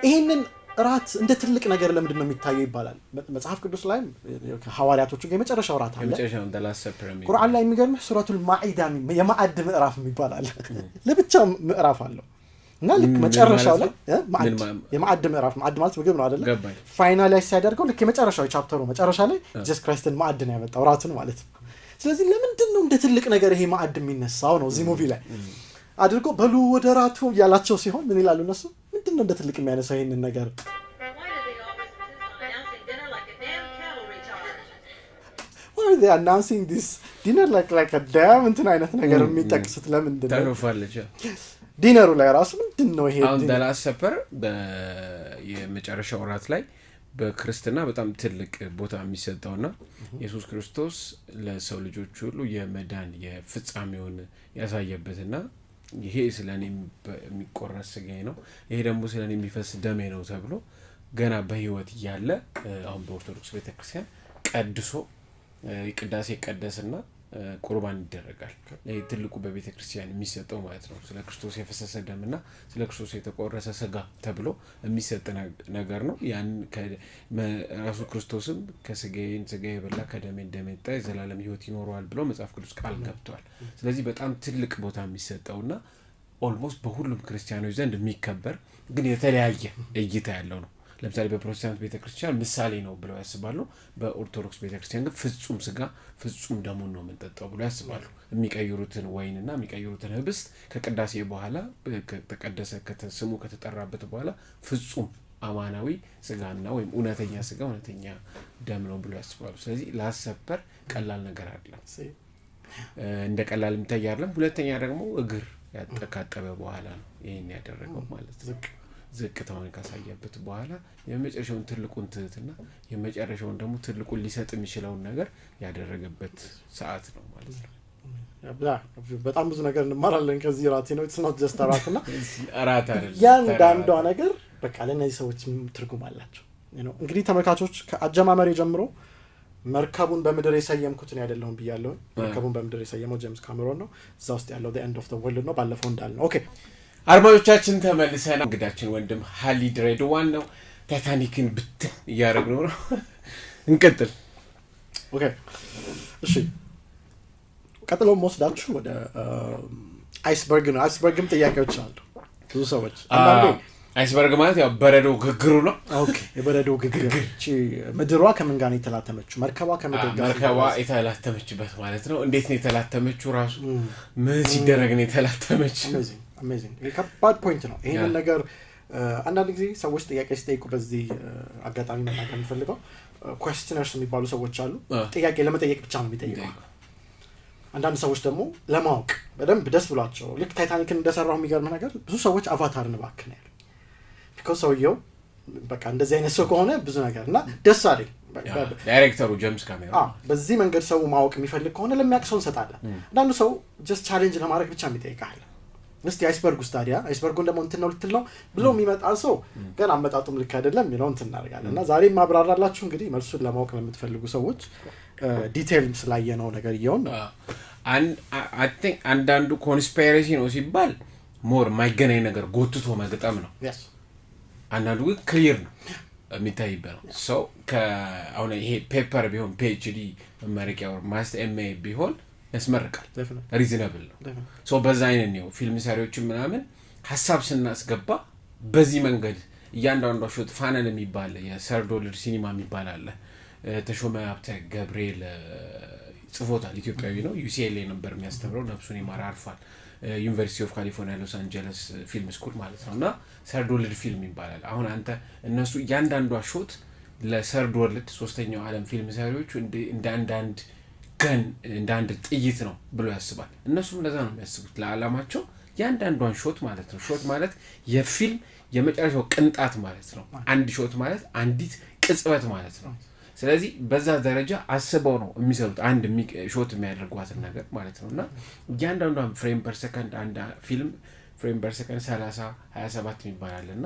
Speaker 2: ይሄንን ራት እንደ ትልቅ ነገር ለምንድን ነው የሚታየው ይባላል መጽሐፍ ቅዱስ ላይ ሐዋርያቶቹ ጋር የመጨረሻው ራት አለ ቁርአን ላይ። የሚገርምህ ሱረቱል ማኢዳ የማዕድ ምዕራፍ ይባላል ለብቻው ምዕራፍ አለው እና ልክ መጨረሻው ላይ የማዕድ ምዕራፍ ማዕድ ማለት ምግብ ነው አይደል? ፋይናላይዝ ሲያደርገው ልክ የመጨረሻው ቻፕተሩ መጨረሻ ላይ ጂሰስ ክራይስትን ማዕድ ነው ያመጣው ራቱን ማለት ነው። ስለዚህ ለምንድን ነው እንደ ትልቅ ነገር ይሄ ማዕድ የሚነሳው ነው እዚህ ሙቪ ላይ አድርጎ በሉ ወደ ራቱ ያላቸው ሲሆን ምን ይላሉ እነሱ? ምንድን ነው እንደ ትልቅ የሚያነሳው ይሄንን ነገር? why are they announcing this dinner like a damn እንትን አይነት ነገር የሚጠቅሱት ለምንድን ነው?
Speaker 1: ታረፋለች
Speaker 2: ዲነሩ ላይ ራሱ ምንድን ነው ይሄ
Speaker 1: አሁን ላስት ሰፐር የመጨረሻው እራት ላይ በክርስትና በጣም ትልቅ ቦታ የሚሰጠውና ኢየሱስ ክርስቶስ ለሰው ልጆች ሁሉ የመዳን የፍጻሜውን ያሳየበትና ይሄ ስለኔ የሚቆረስ ስጋዬ ነው፣ ይሄ ደግሞ ስለኔ የሚፈስ ደሜ ነው ተብሎ ገና በህይወት እያለ አሁን በኦርቶዶክስ ቤተክርስቲያን ቀድሶ ቅዳሴ ቀደስና ቁርባን ይደረጋል። ይሄ ትልቁ በቤተክርስቲያን የሚሰጠው ማለት ነው። ስለ ክርስቶስ የፈሰሰ ደምና ስለ ክርስቶስ የተቆረሰ ስጋ ተብሎ የሚሰጥ ነገር ነው። ያን ራሱ ክርስቶስም ከስጋዬ የበላ ከደሜ ደም የጠጣ የዘላለም ህይወት ይኖረዋል ብሎ መጽሐፍ ቅዱስ ቃል ገብቷል። ስለዚህ በጣም ትልቅ ቦታ የሚሰጠውና ኦልሞስት በሁሉም ክርስቲያኖች ዘንድ የሚከበር ግን የተለያየ እይታ ያለው ነው። ለምሳሌ በፕሮቴስታንት ቤተክርስቲያን ምሳሌ ነው ብለው ያስባሉ። በኦርቶዶክስ ቤተክርስቲያን ግን ፍጹም ስጋ ፍጹም ደሙን ነው የምንጠጣው ብለው ያስባሉ። የሚቀይሩትን ወይንና የሚቀይሩትን ህብስት ከቅዳሴ በኋላ ከተቀደሰ ስሙ ከተጠራበት በኋላ ፍጹም አማናዊ ስጋና ወይም እውነተኛ ስጋ እውነተኛ ደም ነው ብለው ያስባሉ። ስለዚህ ላሰፐር ቀላል ነገር አይደለም፣ እንደ ቀላል የሚታይ አይደለም። ሁለተኛ ደግሞ እግር ካጠበ በኋላ ነው ይሄን ያደረገው ማለት ነው። ዝቅታውን ካሳየበት በኋላ የመጨረሻውን ትልቁን ትህትና የመጨረሻውን ደግሞ ትልቁን ሊሰጥ የሚችለውን ነገር ያደረገበት ሰዓት ነው ማለት ነው።
Speaker 2: በጣም ብዙ ነገር እንማራለን ከዚህ ራት ነው። ኢትስ ኖት ጀስት ራት እና
Speaker 1: ራት አይደለም፣
Speaker 2: ያንዳንዷ ነገር በቃ ለእነዚህ ሰዎች ትርጉም አላቸው። እንግዲህ ተመልካቾች ከአጀማመር ጀምሮ መርከቡን በምድር የሰየምኩትን አይደለሁም ብያለሁ። መርከቡን በምድር የሰየመው ጄምስ ካሜሮን ነው። እዛ ውስጥ ያለው the end of the world ነው ባለፈው እንዳልነው። ኦኬ
Speaker 1: አድማጮቻችን ተመልሰናል። እንግዳችን ወንድም ሀሊድ ሬድዋን ነው። ታይታኒክን ብትን እያደረግነው ነው። እንቀጥል።
Speaker 2: ኦኬ እሺ፣ ቀጥሎ ወስዳችሁ ወደ አይስበርግ ነው። አይስበርግም ጥያቄዎች አሉ ብዙ ሰዎች።
Speaker 1: አይስበርግ ማለት ያው በረዶ ግግሩ ነው።
Speaker 2: ኦኬ የበረዶ ግግር እቺ ምድሯ ከምን ጋር ነው የተላተመችው? መርከቧ ከምድር ጋር
Speaker 1: መርከቧ የተላተመችበት ማለት ነው። እንዴት ነው የተላተመችው? ራሱ ምን ሲደረግ ነው የተላተመችው?
Speaker 2: አሜዚንግ ከባድ ፖይንት ነው። ይሄንን ነገር አንዳንድ ጊዜ ሰዎች ጥያቄ ሲጠይቁ በዚህ አጋጣሚ መናገር የምፈልገው ኩዌስቸነርስ የሚባሉ ሰዎች አሉ። ጥያቄ ለመጠየቅ ብቻ ነው የሚጠይቀው። አንዳንድ ሰዎች ደግሞ ለማወቅ በደንብ ደስ ብሏቸው ልክ ታይታኒክን እንደሰራው የሚገርም ነገር ብዙ ሰዎች አቫታርን እባክህ ነው ያሉኝ። ቢኮዝ ሰውየው በቃ እንደዚህ አይነት ሰው ከሆነ ብዙ ነገር እና ደስ አለኝ።
Speaker 1: ዳይሬክተሩ ጄምስ ካሜሮን
Speaker 2: በዚህ መንገድ ሰው ማወቅ የሚፈልግ ከሆነ ለሚያውቅ ሰው እንሰጣለን። አንዳንዱ ሰው ጀስት ቻሌንጅ ለማድረግ ብቻ የሚጠይቃል። እስቲ አይስበርግ ውስጥ ታዲያ አይስበርጉን ደግሞ እንትን ነው ልትል ነው ብሎ የሚመጣ ሰው ገና አመጣጡም ልክ አይደለም የሚለው እንትን እናደርጋለን። እና ዛሬ ማብራራላችሁ እንግዲህ መልሱን ለማወቅ ለምትፈልጉ ሰዎች ዲቴይል ስላየነው ነገር ይሁን
Speaker 1: አይ ቲንክ አንዳንዱ ኮንስፓይረሲ ነው ሲባል ሞር ማይገናኝ ነገር ጎትቶ መግጠም ነው። አንዳንዱ ግን ክሊር ነው የሚታይበት ነው። ሰው አሁን ይሄ ፔፐር ቢሆን ፒኤችዲ መመረቂያ ወር ማስተር ኤምኤ ቢሆን ያስመርቃል። ሪዝነብል ነው። ሶ በዛ አይነት ነው ፊልም ሰሪዎችን ምናምን ሀሳብ ስናስገባ በዚህ መንገድ እያንዳንዱ ሾት ፋነል የሚባል የሰርዶልድ ሲኒማ የሚባል አለ። ተሾመ ሀብተ ገብርኤል ጽፎታል። ኢትዮጵያዊ ነው። ዩሲኤልኤ ነበር የሚያስተምረው፣ ነፍሱን ይማር አርፏል። ዩኒቨርሲቲ ኦፍ ካሊፎርኒያ ሎስ አንጀለስ ፊልም ስኩል ማለት ነው። እና ሰርዶልድ ፊልም ይባላል። አሁን አንተ እነሱ እያንዳንዷ ሾት ለሰርዶልድ ሶስተኛው ዓለም ፊልም ሰሪዎች እንደ አንዳንድ ገን እንደ አንድ ጥይት ነው ብሎ ያስባል። እነሱም ለዛ ነው የሚያስቡት ለዓላማቸው ያንዳንዷን ሾት ማለት ነው። ሾት ማለት የፊልም የመጨረሻው ቅንጣት ማለት ነው። አንድ ሾት ማለት አንዲት ቅጽበት ማለት ነው። ስለዚህ በዛ ደረጃ አስበው ነው የሚሰሩት አንድ ሾት የሚያደርጓትን ነገር ማለት ነው። እና እያንዳንዷን ፍሬም ፐር ሰከንድ አንድ ፊልም ፍሬም ፐር ሰከንድ 30 27 ይባላል። እና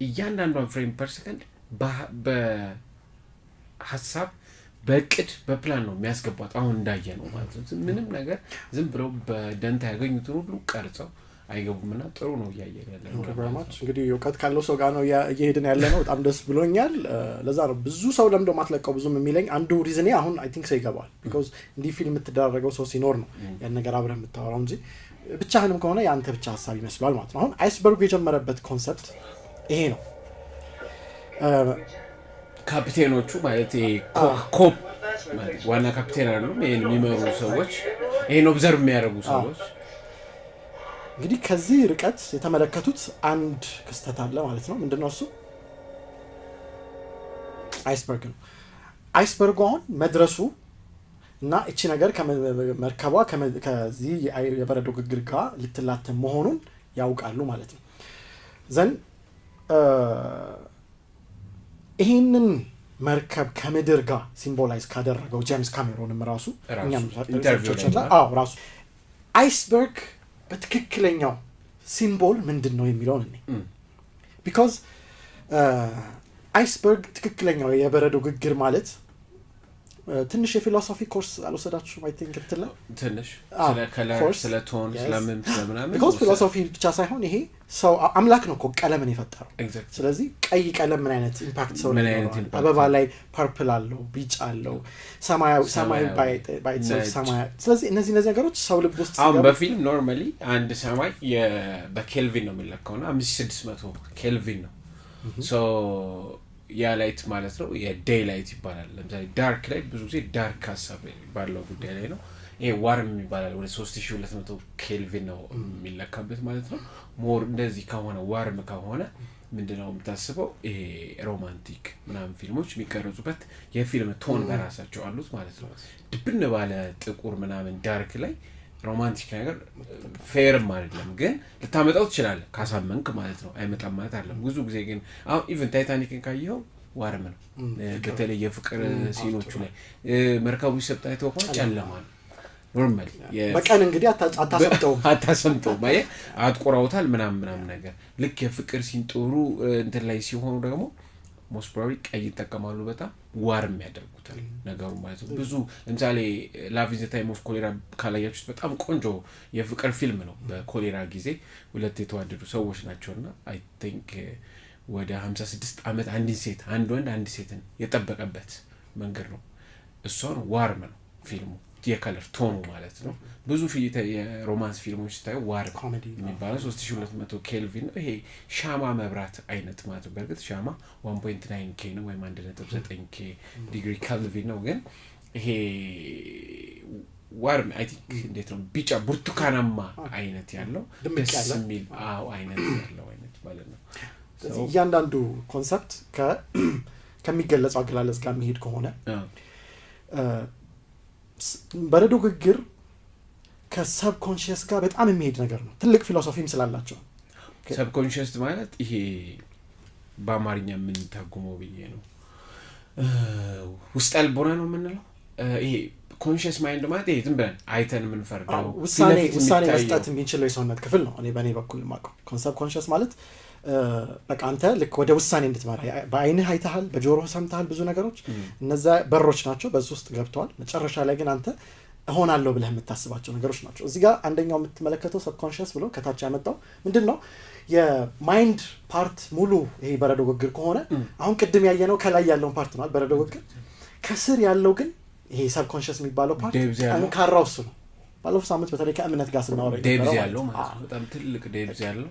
Speaker 1: እያንዳንዷን ፍሬም ፐር ሰከንድ በሐሳብ በእቅድ በፕላን ነው የሚያስገቧት። አሁን እንዳየ ነው ማለት ነው። ምንም ነገር ዝም ብለው በደንታ ያገኙትን ሁሉ ቀርጸው አይገቡምና ጥሩ ነው እያየን ያለነው።
Speaker 2: እንግዲህ እውቀት ካለው ሰው ጋር ነው እየሄድን ያለነው። በጣም ደስ ብሎኛል። ለዛ ነው ብዙ ሰው ለምዶ ማትለቀው ብዙም የሚለኝ አንዱ ሪዝኔ አሁን አይ ቲንክ ሰው ይገባል። ቢኮዝ እንዲህ ፊልም የምትደረገው ሰው ሲኖር ነው ያን ነገር አብረህ የምታወራው እንጂ ብቻህንም ከሆነ የአንተ ብቻ ሀሳብ ይመስላል ማለት ነው። አሁን አይስበርጉ የጀመረበት ኮንሰፕት ይሄ ነው።
Speaker 1: ካፒቴኖቹ ማለት ኮፕ ዋና ካፒቴን አይደሉም፣ ይሄን የሚመሩ ሰዎች፣ ይሄን ኦብዘርቭ የሚያደርጉ ሰዎች
Speaker 2: እንግዲህ ከዚህ ርቀት የተመለከቱት አንድ ክስተት አለ ማለት ነው። ምንድነው እሱ? አይስበርግ ነው። አይስበርጉ አሁን መድረሱ እና እቺ ነገር ከመርከቧ ከዚህ የበረዶ ግግር ጋር ልትላተም መሆኑን ያውቃሉ ማለት ነው። ዘን ይህንን መርከብ ከምድር ጋር ሲምቦላይዝ ካደረገው ጄምስ ካሜሮንም ራሱ ራሱ አይስበርግ በትክክለኛው ሲምቦል ምንድን ነው የሚለውን እኔ ቢካዝ አይስበርግ ትክክለኛው የበረዶ ግግር ማለት ትንሽ የፊሎሶፊ ኮርስ አልወሰዳችሁም? አይ ቲንክ እንትላ
Speaker 1: ትንሽ ስለ ከለር ስለ ቶን ስለምን ስለምናምን
Speaker 2: ቢኮዝ ፊሎሶፊ ብቻ ሳይሆን ይሄ ሰው አምላክ ነው እኮ ቀለምን የፈጠረው። ስለዚህ ቀይ ቀለም ምን አይነት ኢምፓክት ሰው ላይ ነው? አበባ ላይ ፐርፕል አለው፣ ቢጫ አለው፣ ሰማያዊ ባይት ሰማያዊ። ስለዚህ እነዚህ ነገሮች ሰው ልብ ውስጥ
Speaker 1: አሁን በፊልም ኖርማሊ አንድ ሰማይ በኬልቪን ነው የሚለካውና 5600 ኬልቪን ነው ሶ ያ ላይት ማለት ነው የዴይ ላይት ይባላል። ለምሳሌ ዳርክ ላይ ብዙ ጊዜ ዳርክ ሀሳብ ባለው ጉዳይ ላይ ነው። ይሄ ዋርም ይባላል ወደ 3200 ኬልቪን ነው የሚለካበት ማለት ነው። ሞር እንደዚህ ከሆነ ዋርም ከሆነ ምንድነው የምታስበው ይሄ ሮማንቲክ ምናምን ፊልሞች የሚቀርጹበት የፊልም ቶን በራሳቸው አሉት ማለት ነው። ድብን ባለ ጥቁር ምናምን ዳርክ ላይ ሮማንቲክ ነገር ፌርም አይደለም፣ ግን ልታመጣው ትችላለህ ካሳመንክ ማለት ነው። አይመጣም ማለት አይደለም። ብዙ ጊዜ ግን አሁን ኢቭን ታይታኒክን ካየኸው ዋርም ነው። በተለይ የፍቅር ሲኖቹ ላይ መርከቡ ሲሰጣይተው ሆነ ጨለማ ነው። ኖርማሊ
Speaker 2: በቀን እንግዲህ
Speaker 1: አታሰምጠውም አየህ አጥቆራውታል ምናምን ነገር። ልክ የፍቅር ሲንጦሩ እንትን ላይ ሲሆኑ ደግሞ ሞስት ፕሮባብሊ ቀይ ይጠቀማሉ። በጣም ዋርም ያደርጉታል ነገሩ ማለት ነው። ብዙ ለምሳሌ ላቭ ኢን ዘ ታይም ኦፍ ኮሌራ ካላያችሁት በጣም ቆንጆ የፍቅር ፊልም ነው። በኮሌራ ጊዜ ሁለት የተዋደዱ ሰዎች ናቸውና አይ ቲንክ ወደ 56 ዓመት አንድ ወንድ አንድ ሴትን የጠበቀበት መንገድ ነው። እሷን ዋርም ነው ፊልሙ የከለር ቶኑ ማለት ነው። ብዙ የሮማንስ ፊልሞች ስታዩ ዋርም የሚባለው 3200 ኬልቪን ነው። ይሄ ሻማ መብራት አይነት ማለት ነው። በእርግጥ ሻማ 1.9 ኬ ነው ወይም 1.9 ኬ ዲግሪ ኬልቪን ነው። ግን ይሄ ዋርም አይ ቲንክ እንዴት ነው ቢጫ ብርቱካናማ አይነት ያለው ደስ የሚል አይነት ያለው አይነት ማለት ነው።
Speaker 2: ስለዚህ እያንዳንዱ ኮንሰፕት ከሚገለጸው አገላለጽ ጋር የሚሄድ ከሆነ በረዶ ግግር ከሰብኮንሺየስ ጋር በጣም የሚሄድ ነገር ነው። ትልቅ ፊሎሶፊም ስላላቸው
Speaker 1: ሰብኮንሺየስ ማለት ይሄ በአማርኛ የምንተረጉመው ብዬ ነው ውስጥ ያልቦና ነው የምንለው። ይሄ ኮንሺየስ ማይንድ ማለት ይሄ ዝም ብለን አይተን የምንፈርደው
Speaker 2: ውሳኔ መስጠት የሚችለው የሰውነት ክፍል ነው። እኔ በእኔ በኩል የማውቀው ኮንሰፕት ኮንሺየስ ማለት በቃ አንተ ልክ ወደ ውሳኔ እንድትመራ በአይንህ አይተሃል፣ በጆሮህ ሰምተሃል ብዙ ነገሮች፣ እነዛ በሮች ናቸው፣ በዚህ ውስጥ ገብተዋል። መጨረሻ ላይ ግን አንተ እሆናለሁ ብለህ የምታስባቸው ነገሮች ናቸው። እዚህ ጋር አንደኛው የምትመለከተው ሰብኮንሺየስ ብሎ ከታች ያመጣው ምንድን ነው የማይንድ ፓርት ሙሉ ይሄ በረዶ ግግር ከሆነ አሁን ቅድም ያየነው ከላይ ያለውን ፓርት ነው በረዶ ግግር። ከስር ያለው ግን ይሄ ሰብኮንሺየስ የሚባለው ፓርት ጠንካራው እሱ ነው። ባለፈው ሳምንት በተለይ ከእምነት ጋር ስናወራ
Speaker 1: ዴብዝ ያለው ማለት ነው። በጣም ትልቅ ዴብዝ ያለው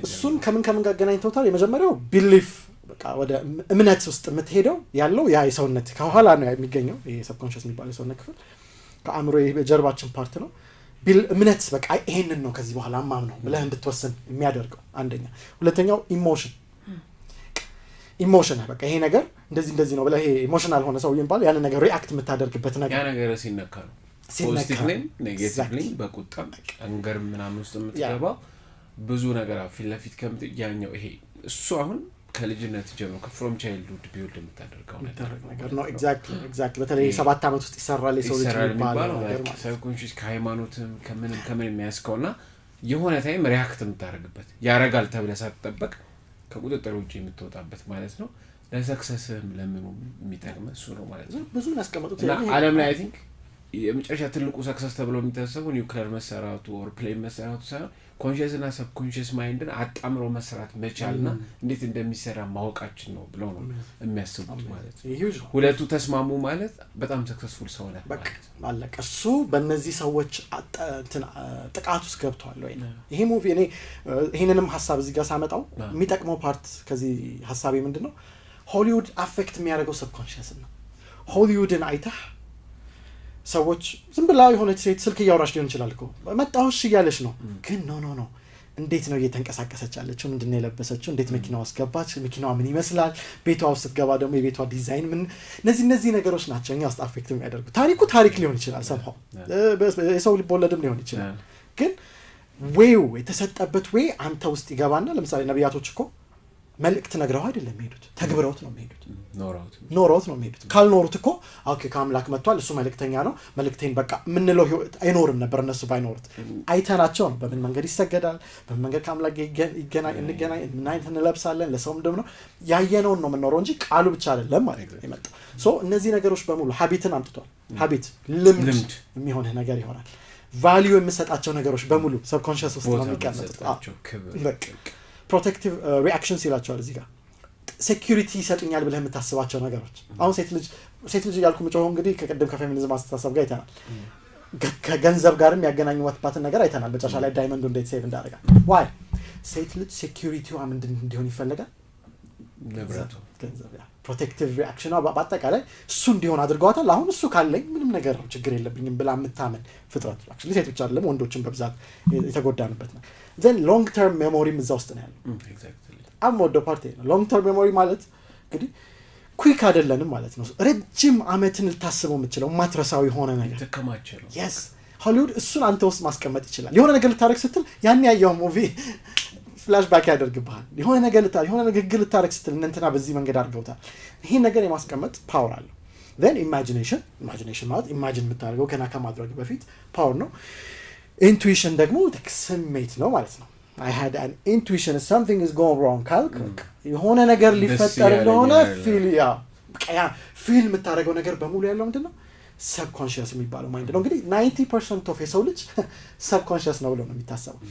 Speaker 2: እሱን ከምን ጋር አገናኝተውታል? የመጀመሪያው ቢሊፍ በቃ ወደ እምነት ውስጥ የምትሄደው ያለው ያ የሰውነት ከኋላ ነው የሚገኘው። ይሄ ሰብኮንሺየስ የሚባለው የሰውነት ክፍል ከአእምሮ የጀርባችን ፓርት ነው። እምነት በቃ ይሄንን ነው ከዚህ በኋላ ማም ነው ብለህ እንድትወስን የሚያደርገው አንደኛ። ሁለተኛው ኢሞሽን በቃ ይሄ ነገር እንደዚህ ነው ብለህ ይሄ ኢሞሽናል ሆነ ሰው ይባል ያን ነገር ሪአክት የምታደርግበት ነገር
Speaker 1: ያ ነገር ሲነካ ነው። ፖዚቲቭሊ ኔጌቲቭሊ በቁጣም አንገር ምናምን ውስጥ የምትገባው ብዙ ነገር ፊት ለፊት ያኛው ይሄ እሱ አሁን ከልጅነት ጀምሮ ከፍሮም ቻይልድሁድ ቢውልድ የምታደርገው
Speaker 2: ነገር ነው። ኤግዛክትሊ በተለይ 7 ዓመት ውስጥ ይሰራል የሰው ልጅ የሚባለው ነገር ማለት
Speaker 1: ሰብኮንሺየስ ከሃይማኖትም ከምን የሚያስከውና የሆነ ታይም ሪአክት የምታደርግበት ያረጋል ተብለህ ሳትጠበቅ ከቁጥጥር ውጭ የምትወጣበት ማለት ነው። ለሰክሰስም ለምኑ የሚጠቅም እሱ ነው ማለት ነው።
Speaker 2: ብዙ ያስቀመጡት
Speaker 1: ዓለም ላይ አይ ቲንክ የመጨረሻ ትልቁ ሰክሰስ ተብሎ የሚታሰበው ኒውክሊየር መሰራቱ ኦር ፕሌን መሰራቱ ሳይሆን ኮንሺየስ እና ሰብኮንሺየስ ማይንድን አጣምሮ መስራት መቻልና እንዴት እንደሚሰራ ማወቃችን ነው ብለው ነው የሚያስቡት ማለት ነው። ሁለቱ ተስማሙ ማለት በጣም ሰክሰስፉል ሰው ነው
Speaker 2: በቃ አለቀ። እሱ በእነዚህ ሰዎች ጥቃት ውስጥ ገብቷል ወይ ይሄ ሙቪ። እኔ ይሄንንም ሀሳብ እዚህ ጋር ሳመጣው የሚጠቅመው ፓርት ከዚህ ሀሳቤ ምንድነው ሆሊውድ አፌክት የሚያደርገው ሰብኮንሺየስ ነው። ሆሊውድን አይተህ ሰዎች ዝም ብላ የሆነች ሴት ስልክ እያወራች ሊሆን ይችላል እኮ መጣሁሽ እያለች ነው፣ ግን ኖ እንዴት ነው እየተንቀሳቀሰች ያለችው? ምንድን ነው የለበሰችው? እንዴት መኪናዋ ውስጥ ገባች? መኪናዋ ምን ይመስላል? ቤቷ ውስጥ ስትገባ ደግሞ የቤቷ ዲዛይን ምን? እነዚህ ነገሮች ናቸው እኛ ውስጥ አፌክት የሚያደርጉ። ታሪክ ሊሆን ይችላል ሰምሃው የሰው ልብ ወለድም ሊሆን ይችላል፣ ግን ዌው የተሰጠበት ዌይ አንተ ውስጥ ይገባና ለምሳሌ ነቢያቶች እኮ መልእክት ነግረው አይደለም የሚሄዱት ተግብረውት ነው የሚሄዱት ኖሮት ነው የሚሄዱት ካልኖሩት እኮ ኦኬ ከአምላክ መጥቷል እሱ መልእክተኛ ነው መልእክቴን በቃ ምንለው አይኖርም ነበር እነሱ ባይኖሩት አይተናቸው ነው በምን መንገድ ይሰገዳል በምን መንገድ ከአምላክ እንገናኝ ምን አይነት እንለብሳለን ለሰውም ደግሞ ያየነውን ነው የምንኖረው እንጂ ቃሉ ብቻ አይደለም ማለት ነው የመጣው ሶ እነዚህ ነገሮች በሙሉ ሀቢትን አምጥቷል ሀቢት ልምድ የሚሆንህ ነገር ይሆናል ቫልዩ የምሰጣቸው ነገሮች በሙሉ ሰብኮንሺየስ ውስጥ ነው የሚቀመጡት ፕሮቴክቲቭ ሪአክሽንስ ይላቸዋል እዚህ ጋር ሴኩሪቲ ይሰጡኛል ብለህ የምታስባቸው ነገሮች አሁን ሴት ልጅ እያልኩ ምጮኸው እንግዲህ ከቅድም ከፌሚኒዝም አስተሳሰብ ጋር አይተናል ከገንዘብ ጋርም ያገናኙበትን ነገር አይተናል መጨረሻ ላይ ዳይመንዱ እንዴት ሴቭ እንዳደረጋል ዋይ ሴት ልጅ ሴኩሪቲዋ ምንድን እንዲሆን ይፈልጋል ንብረቱ ገንዘብ ፕሮቴክቲቭ ሪአክሽኗ በአጠቃላይ እሱ እንዲሆን አድርገዋታል አሁን እሱ ካለኝ ምንም ነገር ነው ችግር የለብኝም ብላ የምታምን ፍጥረት አክቹዋሊ ሴት ብቻ አይደለም ወንዶችን በብዛት የተጎዳንበት ነው ዘን ሎንግ ተርም ሜሞሪም እዛ ውስጥ ነው ያለው ኤግዛክትሊ ወደ ፓርቲ ነው ሎንግ ተርም ሜሞሪ ማለት እንግዲህ ኩዊክ አይደለንም ማለት ነው ረጅም አመትን ልታስበው የምትችለው ማትረሳው የሆነ ነገር ተከማቸ ነው yes ሆሊውድ እሱን አንተ ውስጥ ማስቀመጥ ይችላል የሆነ ነገር ልታረግ ስትል ያን ያየው ሙቪ ፍላሽባክ ያደርግብሃል የሆነ ነገር የሆነ ንግግር ልታረግ ስትል እንትና በዚህ መንገድ አድርገውታል ይሄ ነገር የማስቀመጥ ፓወር አለው then imagination ማለት ኢማጂን የምታደርገው ከና ከማድረግ በፊት ፓወር ነው intuition ደግሞ ስሜት ነው ማለት ነው I had an intuition something is going wrong ካልክ የሆነ ነገር ሊፈጠር እንደሆነ ፊል የምታደርገው ነገር በሙሉ ያለው ምንድነው subconscious የሚባለው ማይንድ ነው እንግዲህ 90% of የሰው ልጅ subconscious ነው ብሎ ነው የሚታሰበው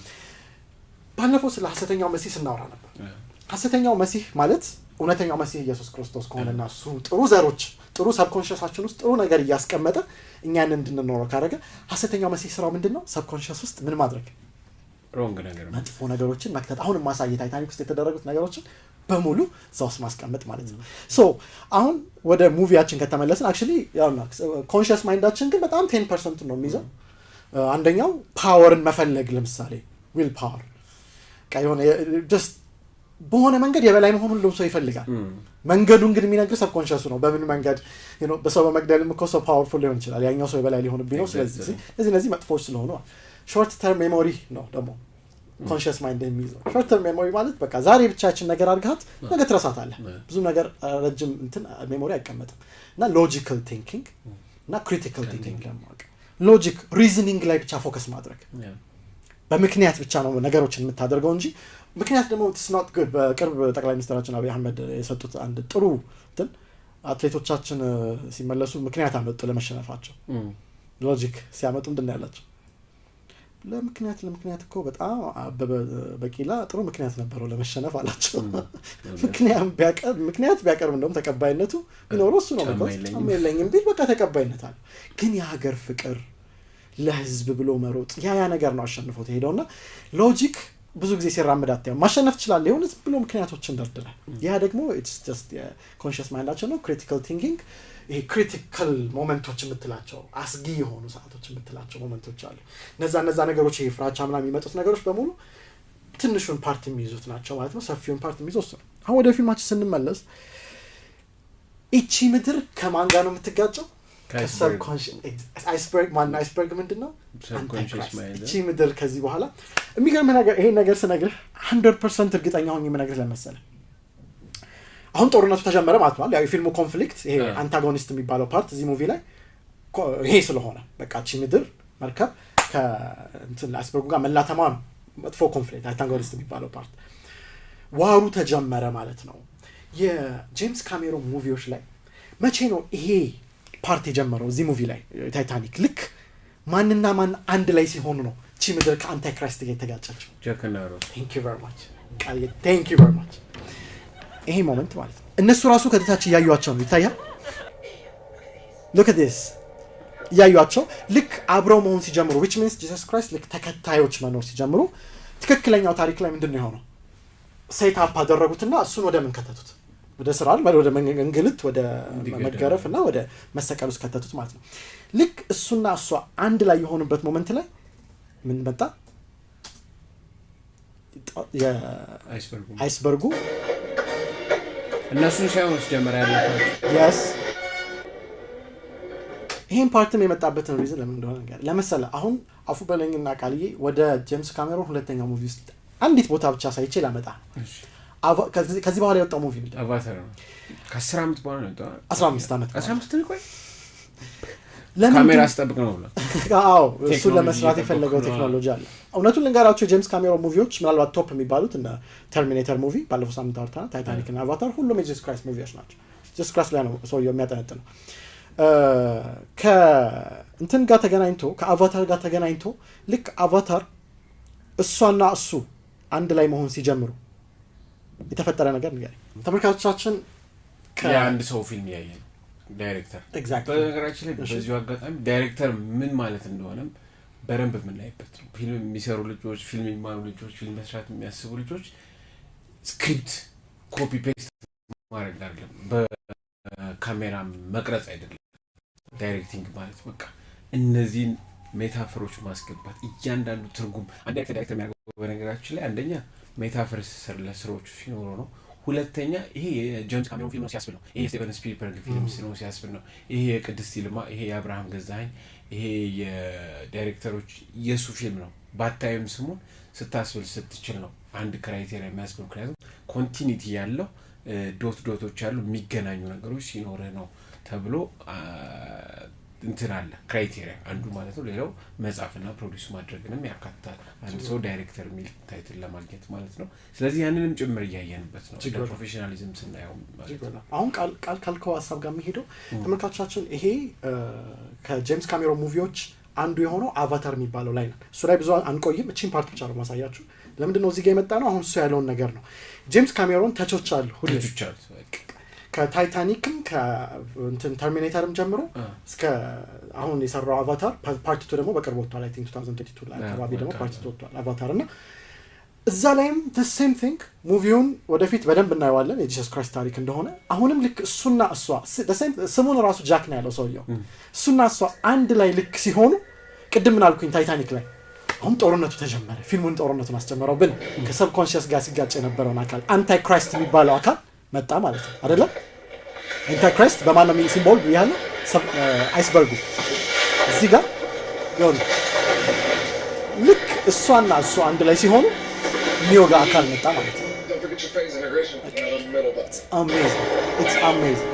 Speaker 2: ባለፈው ስለ ሐሰተኛው መሲህ ስናወራ ነበር ሐሰተኛው መሲህ ማለት እውነተኛው መሲህ ኢየሱስ ክርስቶስ ከሆነና እሱ ጥሩ ዘሮች ጥሩ ሰብኮንሺየሳችን ውስጥ ጥሩ ነገር እያስቀመጠ እኛን እንድንኖረው ካደረገ ሐሰተኛው መሲህ ስራው ምንድነው ሰብኮንሺየስ ውስጥ ምን ማድረግ
Speaker 1: ሮንግ ነገር
Speaker 2: መጥፎ ነገሮችን መክተት አሁን ማሳየት ታይታኒክ ውስጥ የተደረጉት ነገሮችን በሙሉ ዛውስ ማስቀመጥ ማለት ነው ሶ አሁን ወደ ሙቪያችን ከተመለስን አክቹሊ ያውና ኮንሺየስ ማይንዳችን ግን በጣም 10% ነው የሚይዘው አንደኛው ፓወርን መፈለግ ለምሳሌ ዊል ፓወር ካይሆነ ጀስት በሆነ መንገድ የበላይ መሆኑን ሁሉም ሰው ይፈልጋል መንገዱን ግን የሚነግር ሰብኮንሺየሱ ነው በምን መንገድ በሰው በመግደልም እኮ ሰው ፓወርፉል ሊሆን ይችላል ያኛው ሰው የበላይ ሊሆንብኝ ነው ስለዚህ እነዚህ መጥፎች ስለሆኑ ሾርት ተርም ሜሞሪ ነው ደግሞ ኮንሺየስ ማይንድ የሚይዘው ሾርት ተርም ሜሞሪ ማለት በቃ ዛሬ ብቻችን ነገር አድርጋት ነገ ትረሳታለህ ብዙ ነገር ረጅም እንትን ሜሞሪ አይቀመጥም እና ሎጂካል ቲንኪንግ እና ክሪቲካል ቲንኪንግ ለማወቅ ሎጂክ ሪዝኒንግ ላይ ብቻ ፎከስ ማድረግ በምክንያት ብቻ ነው ነገሮችን የምታደርገው እንጂ ምክንያት ደግሞ it's not good በቅርብ ጠቅላይ ሚኒስትራችን አብይ አህመድ የሰጡት አንድ ጥሩ እንትን አትሌቶቻችን ሲመለሱ ምክንያት አመጡ ለመሸነፋቸው ሎጂክ ሲያመጡ ምንድን ነው ያላቸው ለምክንያት እኮ በጣም በቂላ ጥሩ ምክንያት ነበረው ለመሸነፍ አላቸው ምክንያት ቢያቀርብ እንደውም ተቀባይነቱ ቢኖረው እሱ ነው የለኝም ቢል በቃ ተቀባይነት አለ ግን የሀገር ፍቅር ለህዝብ ብሎ መሮጥ ያ ነገር ነው አሸንፎት ሄደውና ሎጂክ ብዙ ጊዜ ሲራመድ አታየው ማሸነፍ ይችላል ይሁንስ ብሎ ምክንያቶችን ደርድራል ያ ደግሞ it's just conscious mindአችን ነው critical thinking ይሄ critical ሞመንቶች የምትላቸው አስጊ የሆኑ ሰዓቶች የምትላቸው ሞመንቶች አሉ እነዛ ነገሮች ይሄ ፍራቻ ምናምን የሚመጡት ነገሮች በሙሉ ትንሹን ፓርት የሚይዙት ናቸው ማለት ነው ሰፊውን ፓርት የሚይዙት ነው አሁን ወደ ፊልማችን ስንመለስ እቺ ምድር ከማን ጋር ነው የምትጋጨው አይስበርግ ምንድነው እቺ ምድር ከዚህ በኋላ የሚገርም ነገር ይሄን ነገር ስነግርህ 100% እርግጠኛ ሆኜ የምነግርህ ለመሰለ አሁን ጦርነቱ ተጀመረ ማለት ነው ያው የፊልሙ ኮንፍሊክት ይሄ አንታጎኒስት የሚባለው ፓርት እዚህ ሙቪ ላይ ይሄ ስለሆነ በቃ እቺ ምድር መርከብ ከእንትን አይስበርጉ ጋር መላተማ ነው መጥፎ ኮንፍሊክት አንታጎኒስት የሚባለው ፓርት ዋሩ ተጀመረ ማለት ነው የጄምስ ካሜሮን ሙቪዎች ላይ መቼ ነው ይሄ ፓርት የጀመረው እዚህ ሙቪ ላይ ታይታኒክ ልክ ማንና ማን አንድ ላይ ሲሆኑ ነው እቺ ምድር ከአንታይ ክራይስት ጋር የተጋጨችው ጃክና ሮዝ thank you very much ይሄ ሞመንት ማለት ነው እነሱ ራሱ ከታች ያዩዋቸው ነው ይታያል look at this ያዩዋቸው ልክ አብረው መሆን ሲጀምሩ which means Jesus Christ ልክ ተከታዮች መኖር ሲጀምሩ ትክክለኛው ታሪክ ላይ ምንድነው የሆነው ሴት አፕ አደረጉትና እሱን ወደ ምን ከተቱት ወደ ስራል ወደ እንግልት ወደ መገረፍና ወደ መሰቀል ውስጥ ከተቱት ማለት ነው ልክ እሱና እሷ አንድ ላይ የሆኑበት ሞመንት ላይ ምን መጣ አይስበርጉ እነሱን ሳይሆን ጀመረ ያለው yes ይሄን ፓርትም የመጣበትን ሪዝን ለምን እንደሆነ ነገር ለምሳሌ አሁን አፉ በለኝና ቃልዬ ወደ ጄምስ ካሜሮን ሁለተኛው ሙቪ ውስጥ አንዲት ቦታ ብቻ ሳይቼ ላመጣ ከዚህ በኋላ የወጣው ሙቪ ምንድነው?
Speaker 1: አቫታር ነው። ከ10 ዓመት በኋላ ነው የወጣው።
Speaker 2: 15 ዓመት
Speaker 1: 15 ነው። ቆይ ካሜራ አስጠብቅ ነው ብሎ
Speaker 2: አዎ እሱ ለመስራት የፈለገው ቴክኖሎጂ አለ። እውነቱን ልንገራችሁ ጄምስ ካሜሮን ሙቪዎች ምናልባት ቶፕ የሚባሉት እና ተርሚኔተር ሙቪ ባለፈው ሳምንት አውርተናል፣ ታይታኒክ እና አቫታር ሁሉም የጂሰስ ክራይስት ሙቪዎች ናቸው። ጂሰስ ክራይስት ላይ ነው ሰውየው የሚያጠነጥነው። ከእንትን ጋር ተገናኝቶ ከአቫታር ጋር ተገናኝቶ ልክ አቫታር እሷና እሱ አንድ ላይ መሆን ሲጀምሩ የተፈጠረ ነገር ንገረኝ ተመልካቾቻችን።
Speaker 1: የአንድ ሰው ፊልም ያየን ዳይሬክተር በነገራችን ላይ በዚሁ አጋጣሚ ዳይሬክተር ምን ማለት እንደሆነም በደንብ የምናይበት ነው። ፊልም የሚሰሩ ልጆች፣ ፊልም የሚማሩ ልጆች፣ ፊልም መስራት የሚያስቡ ልጆች ስክሪፕት ኮፒ ፔስት ማድረግ አይደለም፣ በካሜራ መቅረጽ አይደለም። ዳይሬክቲንግ ማለት በቃ እነዚህን ሜታፈሮች ማስገባት እያንዳንዱ ትርጉም አንድ ዳይሬክተር የሚያደርገው በነገራችን ላይ አንደኛ ሜታፈር ለስራዎቹ ሲኖሩ ነው። ሁለተኛ ይሄ የጄምስ ካሜሮን ፊልም ነው ሲያስብል ነው። ይሄ ስቴቨን ስፒልበርግ ፊልም ነው ሲያስብል ነው። ይሄ የቅድስት ይልማ፣ ይሄ የአብርሃም ገዛኸኝ፣ ይሄ የዳይሬክተሮች የሱ ፊልም ነው። ባታዩም ስሙን ስታስብል ስትችል ነው አንድ ክራይቴሪያ የሚያስብል። ምክንያቱም ኮንቲኒቲ ያለው ዶቶች ያሉ የሚገናኙ ነገሮች ሲኖርህ ነው ተብሎ እንትን አለ ክራይቴሪያ አንዱ ማለት ነው። ሌላው መጻፍና ፕሮዲዩስ ማድረግንም ያካትታል አንድ ሰው ዳይሬክተር የሚል ታይትል ለማግኘት ማለት ነው። ስለዚህ ያንንም ጭምር እያየንበት ነው ፕሮፌሽናሊዝም ስናየው ማለት ነው።
Speaker 2: አሁን ቃል ካልከው ሀሳብ ጋር የሚሄደው ተመልካቾቻችን ይሄ ከጄምስ ካሜሮን ሙቪዎች አንዱ የሆነው አቫታር የሚባለው ላይ ነው። እሱ ላይ ብዙ አንቆይም፣ እቺን ፓርት ብቻ ነው ማሳያችሁ። ለምንድነው እዚህ ጋር የመጣ ነው? አሁን እሱ ያለውን ነገር ነው። ጄምስ ካሜሮን ተቾች አሉ ሁሉ ከታይታኒክም ከእንትን ተርሚኔተርም ጀምሮ እስከ አሁን የሰራው አቫታር ፓርት 2 ደግሞ በቅርብ ወጥቷል። አይ ቲንክ 2022 ላይ አካባቢ ደግሞ ፓርት 2 ወጥቷል አቫታር እና እዛ ላይም the same thing ሙቪውን ወደፊት በደንብ እናየዋለን የጂሰስ ክራይስት ታሪክ እንደሆነ። አሁንም ልክ እሱና እሷ ስሙን ራሱ ጃክ ነው ያለው ሰውየው። እሱና እሷ አንድ ላይ ልክ ሲሆኑ ቅድም ምን አልኩኝ ታይታኒክ ላይ አሁን ጦርነቱ ተጀመረ። ፊልሙን ጦርነቱን አስጀመረው ብን ከሰብኮንሺየስ ጋር ሲጋጭ የነበረውን አካል አንታይ ክራይስት የሚባለው አካል መጣ ማለት ነው አይደለም? አንታይ ክራይስት በማን ነው ሲምቦል ያለ አይስበርጉ እዚህ ጋር ይሁን ልክ እሷና እሷ አንድ ላይ ሲሆኑ የሚወጋ አካል መጣ ማለት ነው። It's amazing.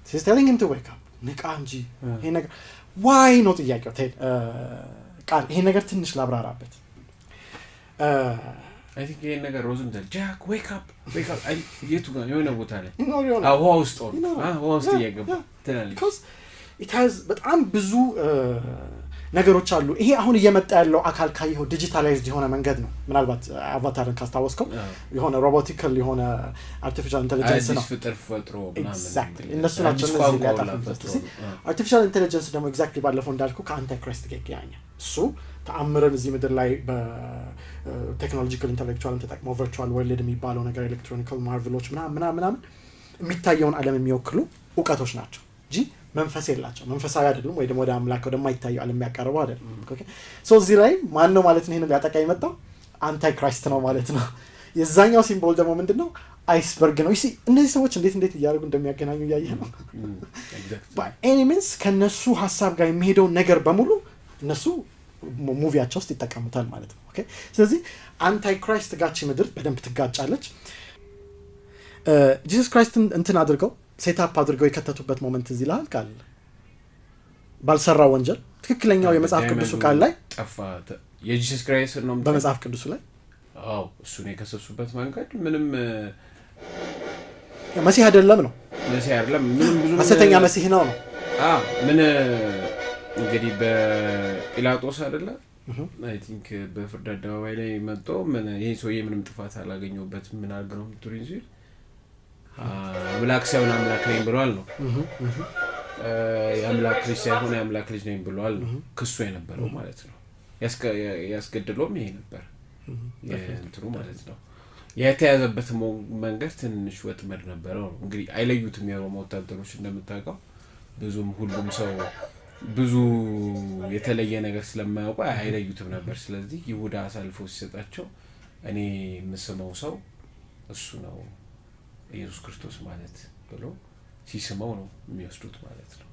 Speaker 2: She's telling him to wake up. ንቃ እንጂ ይሄ ነገር ዋይ ነው ጥያቄው። ቃል ይሄ ነገር ትንሽ ላብራራበት።
Speaker 1: አይ ቲንክ ይሄ ነገር ሮዝንተል ጃክ ዌክ አፕ አይ የቱ ጋር የሆነ ቦታ ላይ ውሃ ውስጥ ውሃ ውስጥ እየገባ ትላለች።
Speaker 2: it has በጣም ብዙ ነገሮች አሉ። ይሄ አሁን እየመጣ ያለው አካል ካየው ዲጂታላይዝድ የሆነ መንገድ ነው። ምናልባት አቫታርን ካስታወስከው የሆነ ሮቦቲካል የሆነ አርቲፊሻል ኢንተለጀንስ ነው
Speaker 1: ፍጥር ፈጥሮ
Speaker 2: ኤግዛክትሊ እነሱ ናቸው እነዚህ ያጣፉት። አርቲፊሻል ኢንተለጀንስ ደግሞ ኤግዛክትሊ ባለፈው እንዳልኩ ከአንታይ ክራይስት ጋር ያኛል። እሱ ተአምረን እዚህ ምድር ላይ በቴክኖሎጂካል ኢንተሌክቹዋልን ተጠቅመው ቨርቹዋል ወርልድ የሚባለው ነገር ኤሌክትሮኒካል ማርቨሎች ምናምን የሚታየውን ዓለም የሚወክሉ እውቀቶች ናቸው እንጂ መንፈስ የላቸው። መንፈሳዊ አይደሉም ወይ ደግሞ ወደ አምላክ ወደማይታየው ዓለም የሚያቀርበው አይደለም። ኦኬ ሶ እዚህ ላይ ማን ነው ማለት ነው ይሄንን ሊያጠቃ የመጣው? አንታይ ክራይስት ነው ማለት ነው። የዛኛው ሲምቦል ደግሞ ምንድነው? አይስበርግ ነው። እነዚህ ሰዎች እንዴት እያደረጉ እንደሚያገናኙ እያየህ ነው። በኤኒ ሚንስ ከነሱ ሀሳብ ጋር የሚሄደውን ነገር በሙሉ እነሱ ሙቪያቸው ውስጥ ይጠቀሙታል ማለት ነው። ኦኬ ስለዚህ አንታይ ክራይስት ጋቺ ምድር በደንብ ትጋጫለች። ጂሰስ ክራይስትን እንትን አድርገው ሴታፕ አድርገው የከተቱበት ሞመንት እዚህ ላይ ቃል ባልሰራው ወንጀል ትክክለኛው የመጽሐፍ ቅዱሱ ቃል ላይ
Speaker 1: ጠፋ። የጂሰስ ክራይስት ነው
Speaker 2: በመጽሐፍ ቅዱሱ ላይ
Speaker 1: አዎ እሱ ነው የከሰሱበት መንገድ ምንም
Speaker 2: መሲህ አይደለም ነው
Speaker 1: መሲህ አይደለም ምንም ብዙ
Speaker 2: ሐሰተኛ መሲህ ነው
Speaker 1: ምን እንግዲህ በጲላጦስ አይደለ አይ ቲንክ በፍርድ አደባባይ ላይ መጥቶ ምን ይሄ ሰውዬ ምንም ጥፋት አላገኘውበትም ምን አድርገው ትሪንዚ አምላክ ሳይሆን አምላክ ነኝ ብሏል ነው የአምላክ ልጅ ሳይሆን የአምላክ ልጅ ነኝ ብሏል ነው ክሱ የነበረው ማለት ነው። ያስገድለውም ይሄ ነበር የእንትኑ ማለት ነው። የተያዘበት መንገድ ትንሽ ወጥመድ ነበረው። እንግዲህ አይለዩትም የሮማ ወታደሮች እንደምታውቀው ብዙም ሁሉም ሰው ብዙ የተለየ ነገር ስለማያውቁ አይለዩትም ነበር። ስለዚህ ይሁዳ አሳልፎ ሲሰጣቸው እኔ የምስመው ሰው እሱ ነው ኢየሱስ ክርስቶስ ማለት ብሎ ሲስመው ነው የሚወስዱት ማለት ነው።